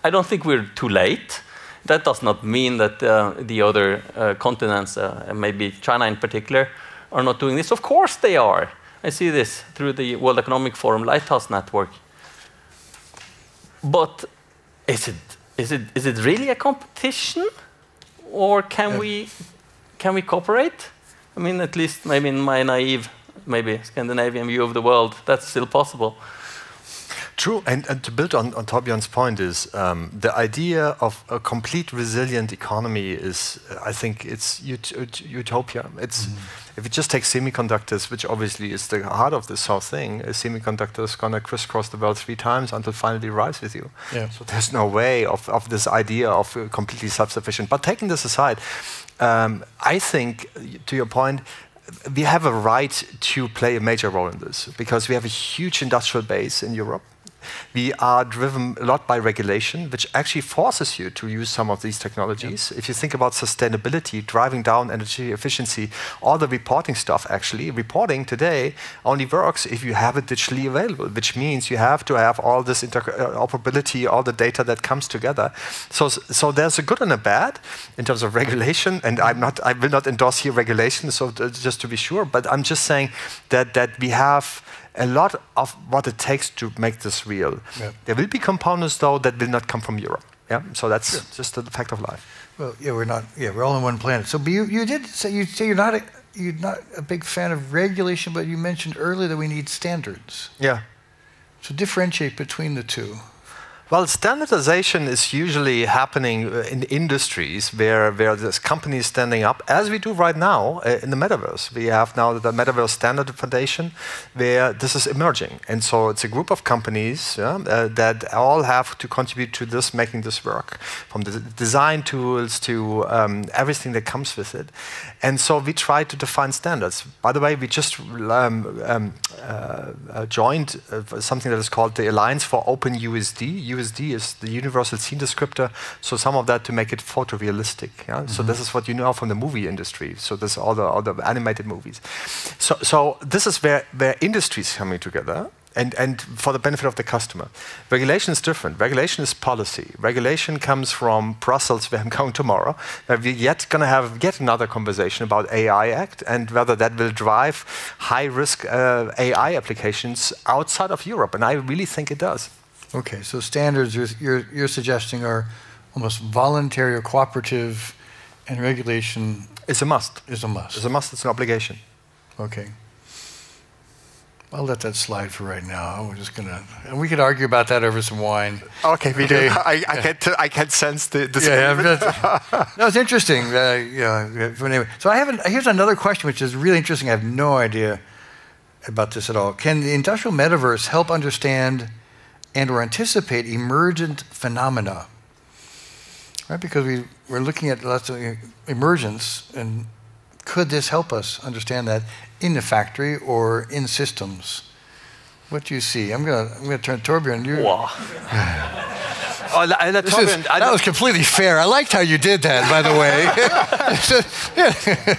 I don't think we're too late. That does not mean that the other continents, maybe China in particular, are not doing this. Of course they are. I see this through the World Economic Forum Lighthouse Network. But is it really a competition, or can we cooperate? I mean, at least maybe in my naive, maybe Scandinavian view of the world, that's still possible. True, and to build on Torbjörn's point is the idea of a complete resilient economy is, I think, it's utopia. It's if you just take semiconductors, which obviously is the heart of this whole thing, a semiconductor is going to crisscross the world 3 times until it finally arrives with you. Yeah. So there's no way of this idea of completely self-sufficient. But taking this aside, I think, to your point, we have a right to play a major role in this because we have a huge industrial base in Europe. We are driven a lot by regulation, which actually forces you to use some of these technologies. If you think about sustainability, driving down energy efficiency, all the reporting stuff, actually, reporting today only works if you have it digitally available, which means you have to have all this interoperability, all the data that comes together. So there's a good and a bad in terms of regulation, and I will not endorse here regulation, so just to be sure, but I'm just saying that we have a lot of what it takes to make this real. Yeah. There will be components, though, that will not come from Europe. Yeah, so that's just the fact of life. Well, yeah, we're not. Yeah, we're all on one planet. So, but you did say you're not a big fan of regulation, but you mentioned earlier that we need standards. Yeah. So differentiate between the two. Well, standardization is usually happening in industries where there's companies standing up, as we do right now in the metaverse. We have now the Metaverse Standard Foundation, where this is emerging. And so it's a group of companies that all have to contribute to this, making this work, from the design tools to everything that comes with it. And so we try to define standards. By the way, we just joined something that is called the Alliance for Open USD. USD is the Universal Scene Descriptor, so some of that to make it photorealistic. Yeah? So this is what you know from the movie industry. So this all the animated movies. So this is where industries coming together. And for the benefit of the customer. Regulation is different. Regulation is policy. Regulation comes from Brussels, where I'm going tomorrow. We're yet going to have yet another conversation about AI Act and whether that will drive high-risk AI applications outside of Europe. And I really think it does. Okay, so standards you're suggesting are almost voluntary or cooperative, and regulation is a must. Is a must. It's a must. It's an obligation. Okay. I'll let that slide for right now. We're just gonna, and we could argue about that over some wine. Okay, we do. I can sense the disagreement. No, it's interesting. Anyway, so here's another question, which is really interesting. I have no idea about this at all. Can the industrial metaverse help understand and/or anticipate emergent phenomena? Right, because we're looking at lots of emergence, and could this help us understand that in the factory or in systems? What do you see? I'm gonna turn to Torbjörn. Wow. That was completely fair. I liked how you did that, by the way.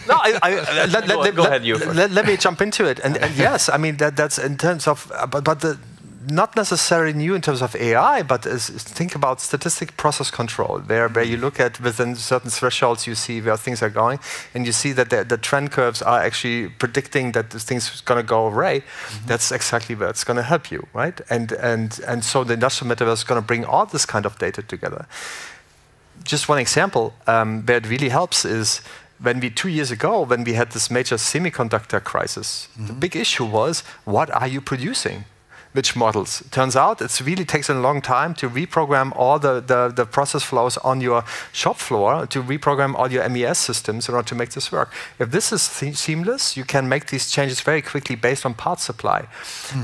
No, go ahead, you first. Let me jump into it. And yes, I mean that's in terms of, but not necessarily new in terms of AI, but think about statistic process control, where you look at within certain thresholds, you see where things are going, and you see that the trend curves are actually predicting that this thing's going to go away. That's exactly where it's going to help you, right? And so the industrial metaverse is going to bring all this kind of data together. Just one example where it really helps is when 2 years ago, when we had this major semiconductor crisis, the big issue was, what are you producing? Which models? Turns out it really takes a long time to reprogram all the process flows on your shop floor, to reprogram all your MES systems in order to make this work. If this is seamless, you can make these changes very quickly based on part supply.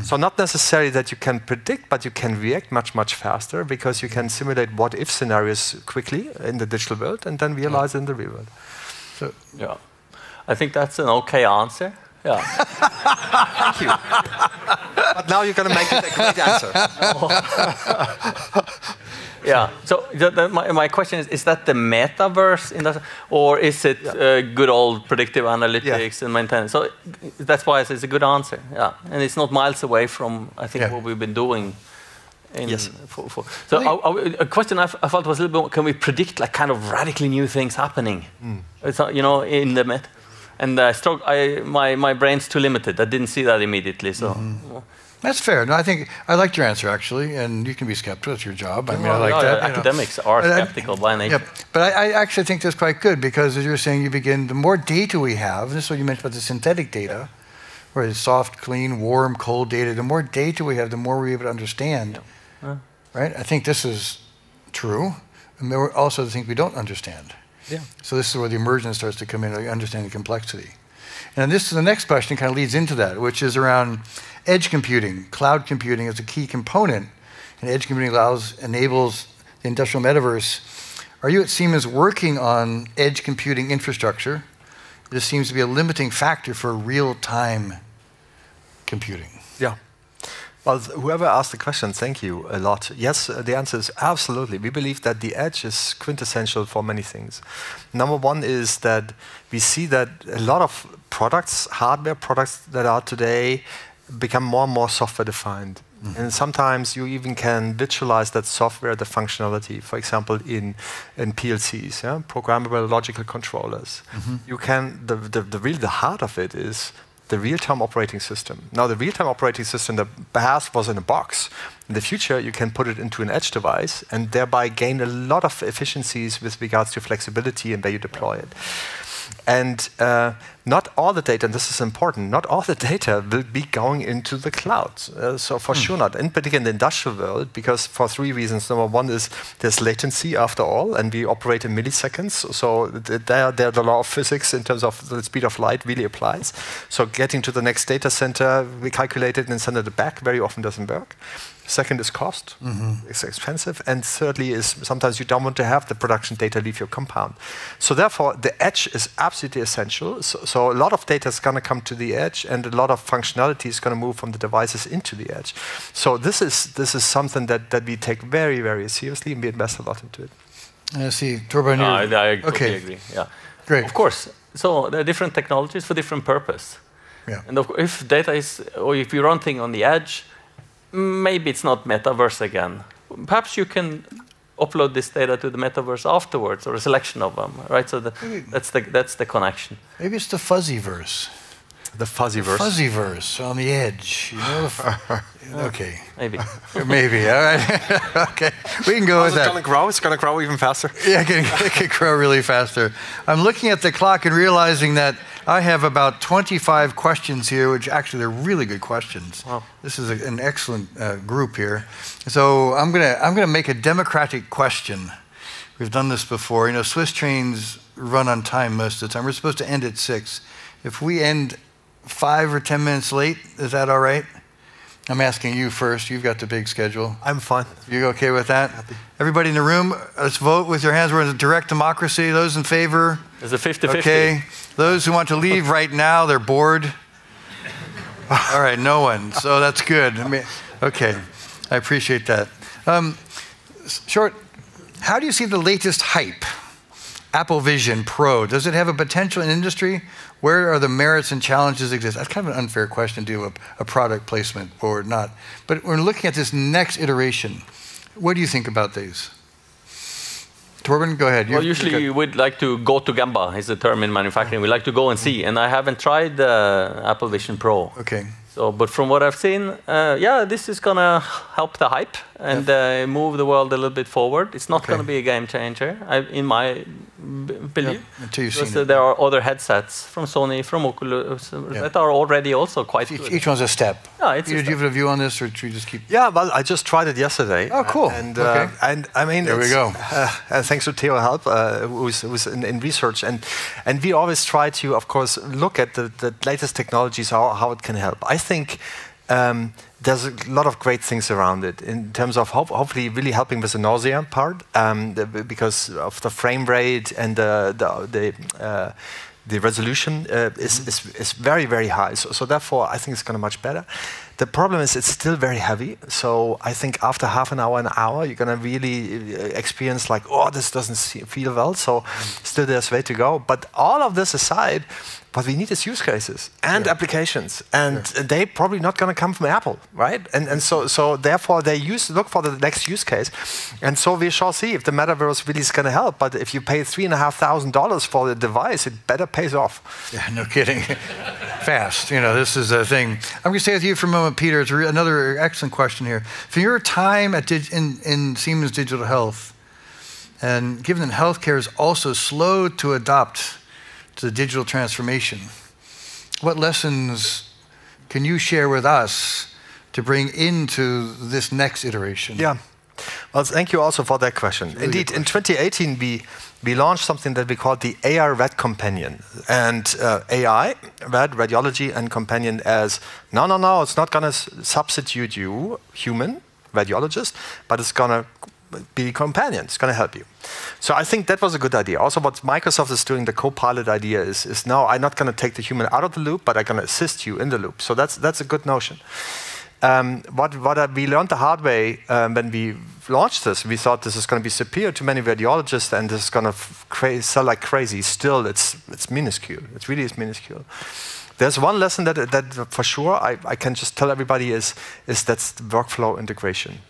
So not necessarily that you can predict, but you can react much, much faster because you can simulate what-if scenarios quickly in the digital world and then realize in the real world. So, yeah, I think that's an okay answer. Yeah. Thank you. But now you're going to make it a great answer. Yeah. So my question is that the metaverse, or is it good old predictive analytics and maintenance? So that's why it's a good answer. Yeah. And it's not miles away from, I think, what we've been doing. So a question I felt was a little bit, can we predict like kind of radically new things happening? It's not, in the met. And my brain's too limited. I didn't see that immediately. So that's fair. No, I think I liked your answer actually, and you can be skeptical. It's your job. I mean, I like that. Academics are skeptical by nature. But I actually think that's quite good because, as you were saying, the more data we have. This is what you mentioned about the synthetic data, where it's soft, clean, warm, cold data. The more data we have, the more we're able to understand. Right? I think this is true, and there are also the things we don't understand. Yeah. So this is where the emergence starts to come in, understanding complexity. And the next question kind of leads into that, which is around edge computing. Cloud computing is a key component, and edge computing enables the industrial metaverse. Are you at Siemens working on edge computing infrastructure? This seems to be a limiting factor for real-time computing. Yeah. Well, whoever asked the question, thank you a lot. Yes, the answer is absolutely. We believe that the edge is quintessential for many things. Number one is that we see that a lot of products, hardware products that are today, become more and more software defined. And sometimes you even can visualize that software, the functionality, for example, in PLCs, programmable logical controllers. You can, the heart of it is the real-time operating system. Now, the real-time operating system, the past was in a box. In the future, you can put it into an edge device and thereby gain a lot of efficiencies with regards to flexibility and where you deploy it. And not all the data, and this is important, not all the data will be going into the cloud. So for sure not, in particular in the industrial world, because for 3 reasons. Number one is there's latency after all, and we operate in milliseconds. So the law of physics in terms of the speed of light really applies. So getting to the next data center, we calculate it and send it back, very often doesn't work. Second is cost. It's expensive. And thirdly is sometimes you don't want to have the production data leave your compound. So therefore, the edge is absolutely essential. So a lot of data is going to come to the edge, and a lot of functionality is going to move from the devices into the edge. So this is something that we take very, very seriously, and we invest a lot into it. I see. Torben, I totally agree. Yeah. Great. Of course. So there are different technologies for different purpose. Yeah. And if data is, or if you run things on the edge, maybe it's not metaverse again. Perhaps you can upload this data to the metaverse afterwards, or a selection of them, right? So that's the connection. Maybe it's the fuzzyverse. The fuzzyverse. Fuzzyverse on the edge. Okay. Maybe. Maybe. All right. Okay. We can go with that. It's going to grow even faster. Yeah, it can grow really faster. I'm looking at the clock and realizing that I have about 25 questions here, which actually they're really good questions. Wow. This is an excellent group here. So I'm gonna make a democratic question. We've done this before. Swiss trains run on time most of the time. We're supposed to end at 6. If we end 5 or 10 minutes late, is that all right? I'm asking you first. You've got the big schedule. I'm fine. You okay with that? Happy. Everybody in the room, let's vote with your hands. We're in a direct democracy. Those in favor? There's a 50-50. Okay. Those who want to leave right now, they're bored. All right, no one. So that's good. Okay, I appreciate that. Short, how do you see the latest hype? Apple Vision Pro, does it have a potential in industry? Where are the merits and challenges exist? That's kind of an unfair question to do a product placement or not. But we're looking at this next iteration. What do you think about these? Torben, go ahead. Well, usually we'd like to go to Gamba, is the term in manufacturing. We like to go and see, and I haven't tried the Apple Vision Pro. Okay. So, but from what I've seen, yeah, this is going to help the hype and move the world a little bit forward. It's not going to be a game changer, in my belief. Until you've seen it. There are other headsets from Sony, from Oculus, that are already also quite good. Each one's a step. Yeah, it's do you have a view on this, or should we just keep... Yeah, well, I just tried it yesterday. Oh, cool. And I mean... There we go. Thanks to Theo Help, who's in research. And we always try to, of course, look at the latest technologies, how it can help. I think there's a lot of great things around it in terms of hopefully really helping with the nausea part, because of the frame rate and the resolution is very, very high. So therefore, I think it's going to much better. The problem is it's still very heavy. So I think after half an hour, you're going to really experience like, oh, this doesn't feel well. So still there's way to go. But all of this aside, what we need is use cases and applications, and they're probably not going to come from Apple, right? And so therefore they look for the next use case, and so we shall see if the metaverse really is going to help. But if you pay $3,500 for the device, it better pays off. Yeah, no kidding. Fast, you know, this is a thing. I'm going to stay with you for a moment, Peter. It's another excellent question here. For your time in Siemens Digital Health, and given that healthcare is also slow to adopt to the digital transformation, what lessons can you share with us to bring into this next iteration? Yeah. Well, thank you also for that question. Really indeed, in 2018, we launched something that we called the AR Vet Companion. And AI, Vet, Radiology, and Companion as, no, it's not going to substitute you, human, radiologist, but it's going to be a companion. It's going to help you. So I think that was a good idea. Also, what Microsoft is doing, the co-pilot idea, is now I'm not going to take the human out of the loop, but I'm going to assist you in the loop. So that's a good notion. We learned the hard way when we launched this. We thought this is going to be superior to many radiologists, and this is going to sell like crazy. Still, it's minuscule. It really is minuscule. There's one lesson that for sure I can just tell everybody is that's the workflow integration.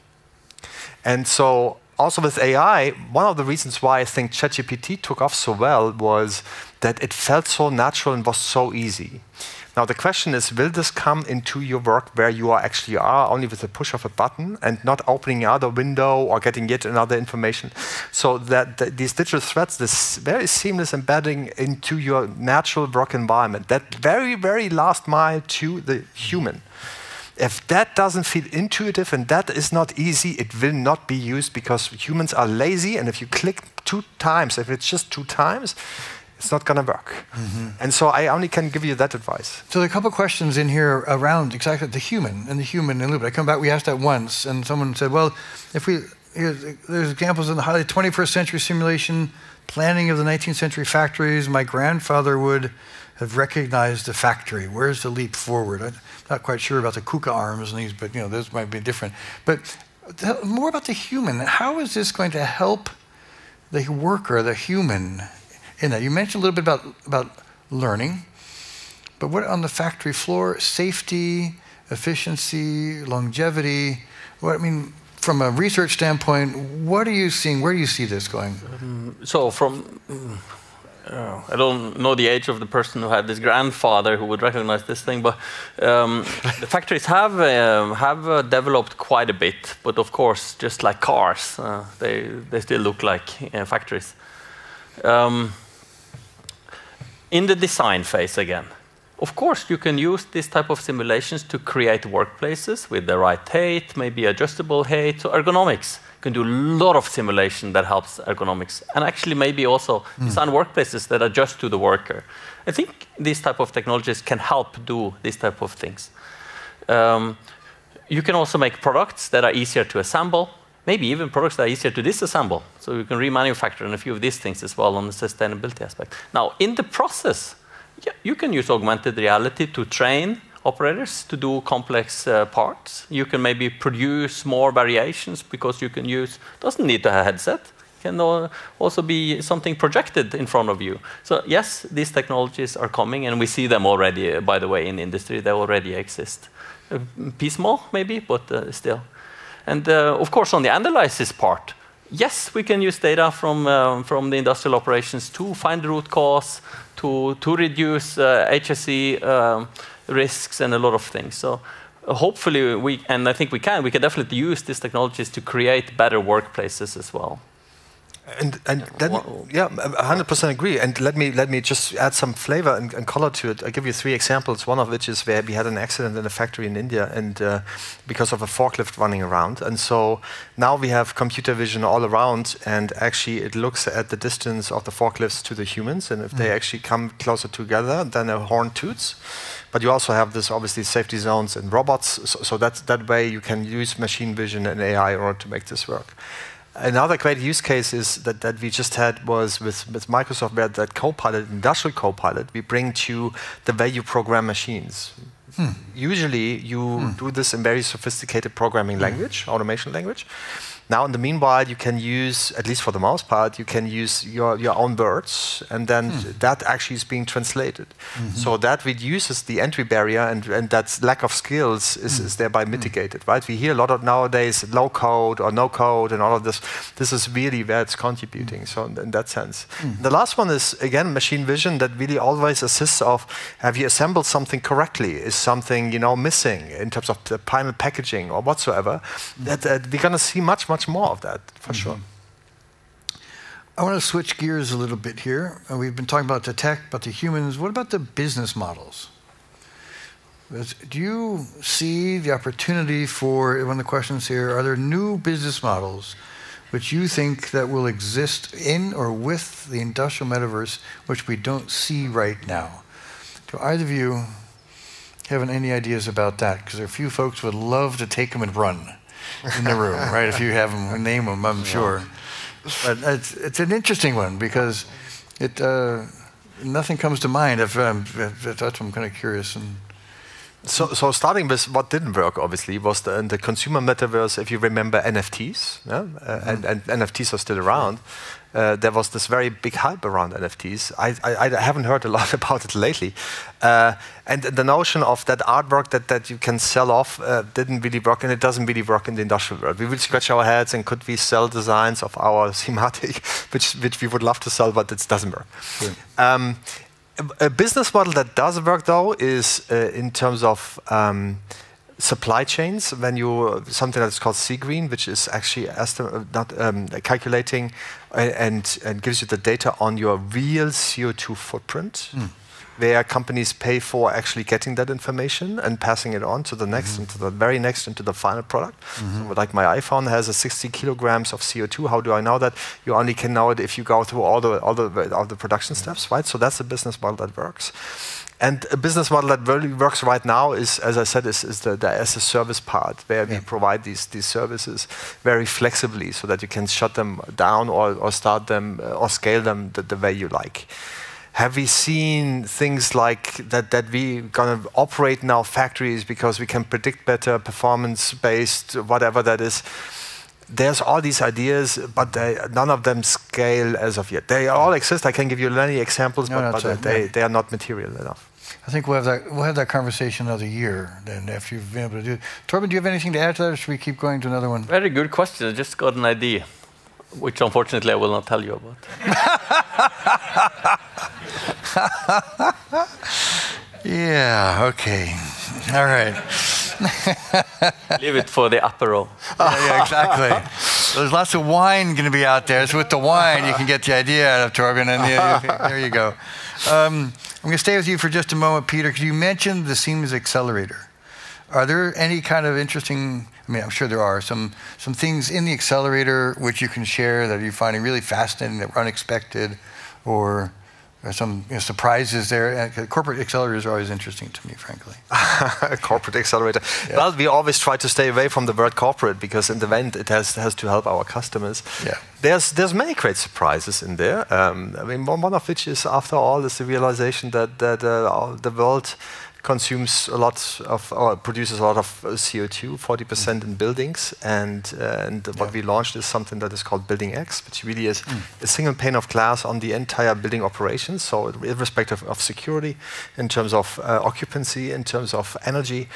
And so also with AI, one of the reasons why I think ChatGPT took off so well was that it felt so natural and was so easy. Now the question is, will this come into your work where you actually are only with the push of a button and not opening another window or getting yet another information? So that these digital threads, this very seamless embedding into your natural work environment, that very, very last mile to the human. If that doesn't feel intuitive and that is not easy, it will not be used because humans are lazy, and if you click 2 times, if it's just 2 times, it's not going to work. And so I only can give you that advice. So there are a couple of questions in here around exactly the human and the human in the loop. I come back, we asked that once, and someone said, well, there's examples in the highly 21st century simulation, planning of the 19th century factories. My grandfather would have recognized the factory. Where's the leap forward? I'm not quite sure about the KUKA arms and these, but you know, those might be different. But more about the human. How is this going to help the worker, the human, in that? You mentioned a little bit about learning, but what on the factory floor? Safety, efficiency, longevity. What I mean, from a research standpoint, what are you seeing? Where do you see this going? So from I don't know the age of the person who had this grandfather who would recognize this thing, but the factories have developed quite a bit. But of course, just like cars, they still look like factories. In the design phase again, of course, you can use this type of simulations to create workplaces with the right height, maybe adjustable height, so ergonomics. You can do a lot of simulation that helps ergonomics, and actually maybe also design workplaces that adjust to the worker. I think these type of technologies can help do these type of things. You can also make products that are easier to assemble, maybe even products that are easier to disassemble. So you can remanufacture and a few of these things as well on the sustainability aspect. Now, in the process, you can use augmented reality to train operators to do complex parts. You can maybe produce more variations because you can use, doesn't need to have a headset, can also be something projected in front of you. So yes, these technologies are coming, and we see them already, by the way, in the industry. They already exist. Piecemeal, maybe, but still. And of course, on the analysis part, yes, we can use data from the industrial operations to find the root cause, to reduce HSE risks and a lot of things. So hopefully and I think we can definitely use these technologies to create better workplaces as well. And yeah, 100% agree. And let me just add some flavor and color to it. I'll give you 3 examples. One of which is where we had an accident in a factory in India, and because of a forklift running around. And so now we have computer vision all around, and actually it looks at the distance of the forklifts to the humans, and if they actually come closer together, then a horn toots. But you also have this obviously safety zones and robots. So that way you can use machine vision and AI in order to make this work. Another great use case is that we just had was with Microsoft, where that Copilot, industrial Copilot, we bring to the way you program machines. Usually you do this in very sophisticated programming language, automation language. Now, in the meanwhile, you can use, at least for the most part, you can use your own words, and then that actually is being translated. So that reduces the entry barrier, and that lack of skills is thereby mitigated, right? We hear a lot of nowadays low code or no code and all of this. This is really where it's contributing, so in that sense. The last one is, again, machine vision that really always assists of, have you assembled something correctly? Is something, missing in terms of the final packaging or whatsoever? That we're going to see much more of that, for sure. I want to switch gears a little bit here. We've been talking about the tech, about the humans. What about the business models? Do you see the opportunity for, one of the questions here, are there new business models which you think that will exist in or with the industrial metaverse, which we don't see right now? Do either of you have any ideas about that? Because there are a few folks who would love to take them and run in the room, right? If you have them, name them, I'm sure. But it's an interesting one because nothing comes to mind. If that's what I'm kind of curious. So starting with what didn't work, obviously, was in the consumer metaverse. If you remember NFTs, and NFTs are still around. There was this very big hype around NFTs. I haven't heard a lot about it lately. And the notion of that artwork that you can sell off didn't really work, and it doesn't really work in the industrial world. We will scratch our heads and could we sell designs of our thematic, which we would love to sell, but it doesn't work. Sure. A business model that does work, though, is in terms of supply chains. When you something that's called Seagreen, which is actually calculating and gives you the data on your real CO2 footprint, where companies pay for actually getting that information and passing it on to the next, and to the very next, and to the final product. So like my iPhone has a 60 kilograms of CO2. How do I know that? You only can know it if you go through all the production steps, right? So that's a business model that works. And a business model that really works right now is, as I said, is the as a service part, where we provide these services very flexibly, so that you can shut them down or start them or scale them the way you like. Have we seen things like that we gonna operate in our factories because we can predict better performance-based, whatever that is? There's all these ideas, but none of them scale as of yet. They all exist. I can give you many examples, but they are not material enough. I think we'll have that conversation another year then after you've been able to do it. Torben, do you have anything to add to that, or should we keep going to another one? Very good question. I just got an idea, which unfortunately I will not tell you about. Yeah, okay. All right. Leave it for the apero. Yeah, exactly. There's lots of wine going to be out there. So with the wine, you can get the idea out of Torben, and there you go. I'm going to stay with you for just a moment, Peter, because you mentioned the Siemens accelerator. Are there any kind of interesting, I mean, I'm sure there are some things in the accelerator which you can share that you're finding really fascinating, that were unexpected, or some surprises there? Corporate accelerators are always interesting to me, frankly. A corporate accelerator. Yeah. Well, we always try to stay away from the word corporate, because in the end it has to help our customers. Yeah. There's many great surprises in there. I mean, one of which is, after all, is the realization that the world consumes a lot of, or produces a lot of CO2, 40% in buildings, and what we launched is something that is called Building X, which really is a single pane of glass on the entire building operations, so irrespective of security, in terms of occupancy, in terms of energy,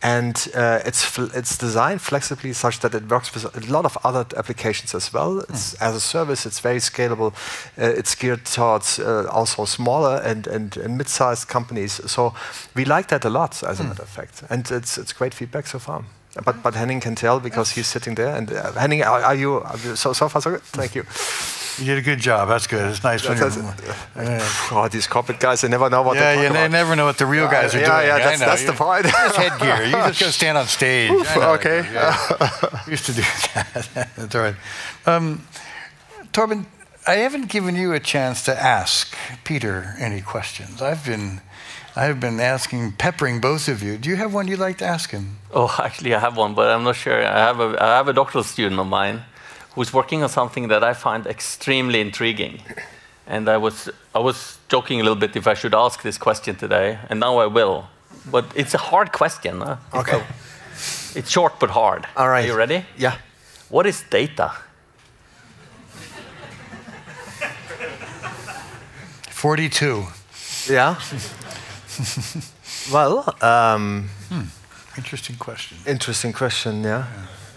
and it's designed flexibly such that it works with a lot of other applications as well. It's as a service, it's very scalable. It's geared towards also smaller and mid-sized companies. So we like that a lot, as a matter of fact, and it's great feedback so far. But Henning can tell because he's sitting there. And Henning, are you so far so good? Thank you. You did a good job. That's good. It's nice when you're... these corporate guys, they never know what they're talking about. They never know what the real guys are doing. Yeah, that's the point. It's headgear. You just go stand on stage. Okay. Used to do that. That's all right. Torben, I haven't given you a chance to ask Peter any questions. I've been peppering both of you. Do you have one you'd like to ask him? Oh, actually, I have one, but I'm not sure. I have a doctoral student of mine who's working on something that I find extremely intriguing. And I was joking a little bit if I should ask this question today, and now I will. But it's a hard question. Huh? Okay. It's short but hard. All right. Are you ready? Yeah. What is data? 42. Yeah. Well, interesting question. Interesting question, yeah.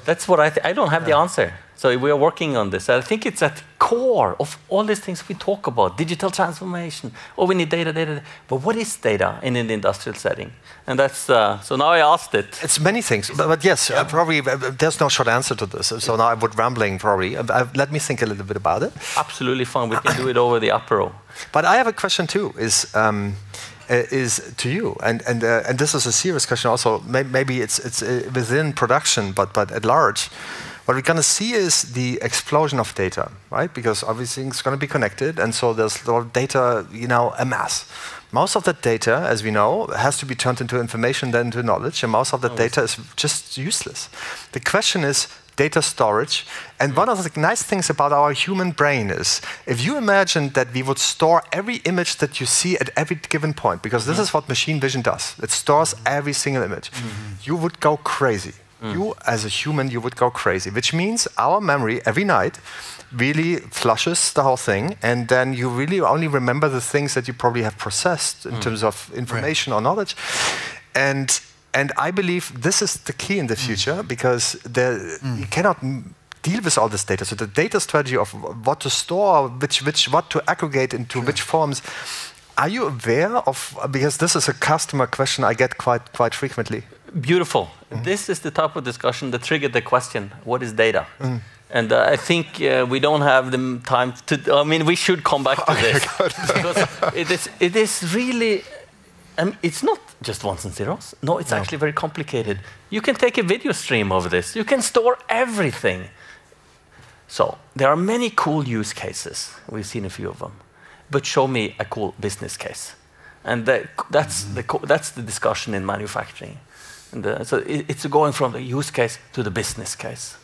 That's what I don't have the answer. So we are working on this. I think it's at the core of all these things we talk about, digital transformation. Oh, we need data. But what is data in an industrial setting? And that's, so now I asked it. It's many things, but yes, probably there's no short answer to this. So now I would rambling probably. Let me think a little bit about it. Absolutely fine. We can do it over the apero. But I have a question too, is to you, and this is a serious question also. Maybe it's within production, but at large. What we're going to see is the explosion of data, right? Because everything's going to be connected, and so there's a lot of data, a mass. Most of that data, as we know, has to be turned into information, then into knowledge, and most of that data is just useless. The question is data storage, and one of the nice things about our human brain is, if you imagine that we would store every image that you see at every given point, because this is what machine vision does, it stores every single image, you would go crazy. You, as a human, you would go crazy, which means our memory every night really flushes the whole thing, and then you really only remember the things that you probably have processed in terms of information or knowledge. And I believe this is the key in the future, because you cannot deal with all this data. So the data strategy of what to store, what to aggregate into which forms. Are you aware of, because this is a customer question I get quite frequently. Beautiful. This is the type of discussion that triggered the question, what is data? And I think we don't have the time to, we should come back to this. Because it is really, it's not just ones and zeros. No, it's actually very complicated. You can take a video stream of this. You can store everything. So there are many cool use cases. We've seen a few of them. But show me a cool business case. And that's the discussion in manufacturing. And so it's going from the use case to the business case.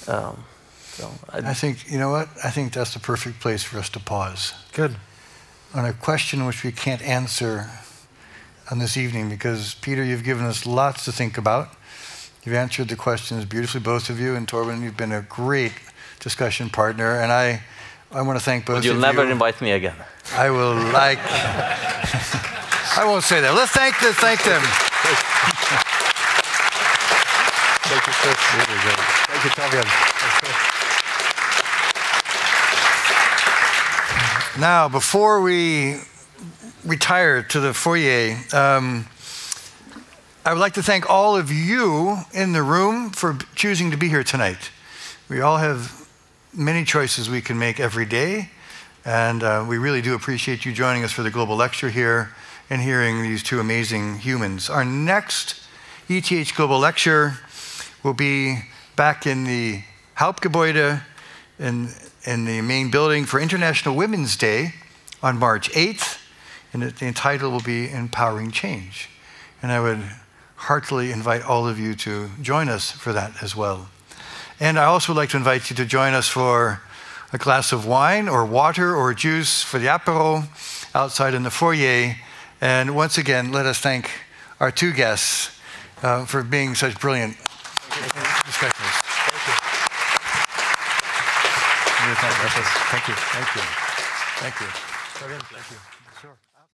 I think, you know what? I think that's the perfect place for us to pause. Good. On a question which we can't answer on this evening, because Peter, you've given us lots to think about. You've answered the questions beautifully, both of you, and Torben, you've been a great discussion partner, and I want to thank both of you. You'll never invite me again. I will I won't say that. Let's thank them. Thank you, Chris. Really good. Thank you, Torbjörn. Now, before we retire to the foyer, I would like to thank all of you in the room for choosing to be here tonight. We all have many choices we can make every day, and we really do appreciate you joining us for the global lecture here and hearing these two amazing humans. Our next ETH Global Lecture will be back in the Hauptgebäude in the main building for International Women's Day on March 8th, and the title will be Empowering Change. And I would heartily invite all of you to join us for that as well. And I also would like to invite you to join us for a glass of wine or water or juice for the apéro outside in the foyer. And once again, let us thank our two guests for being such brilliant discussions. Thank you. Thank you. Thank you. Thank you.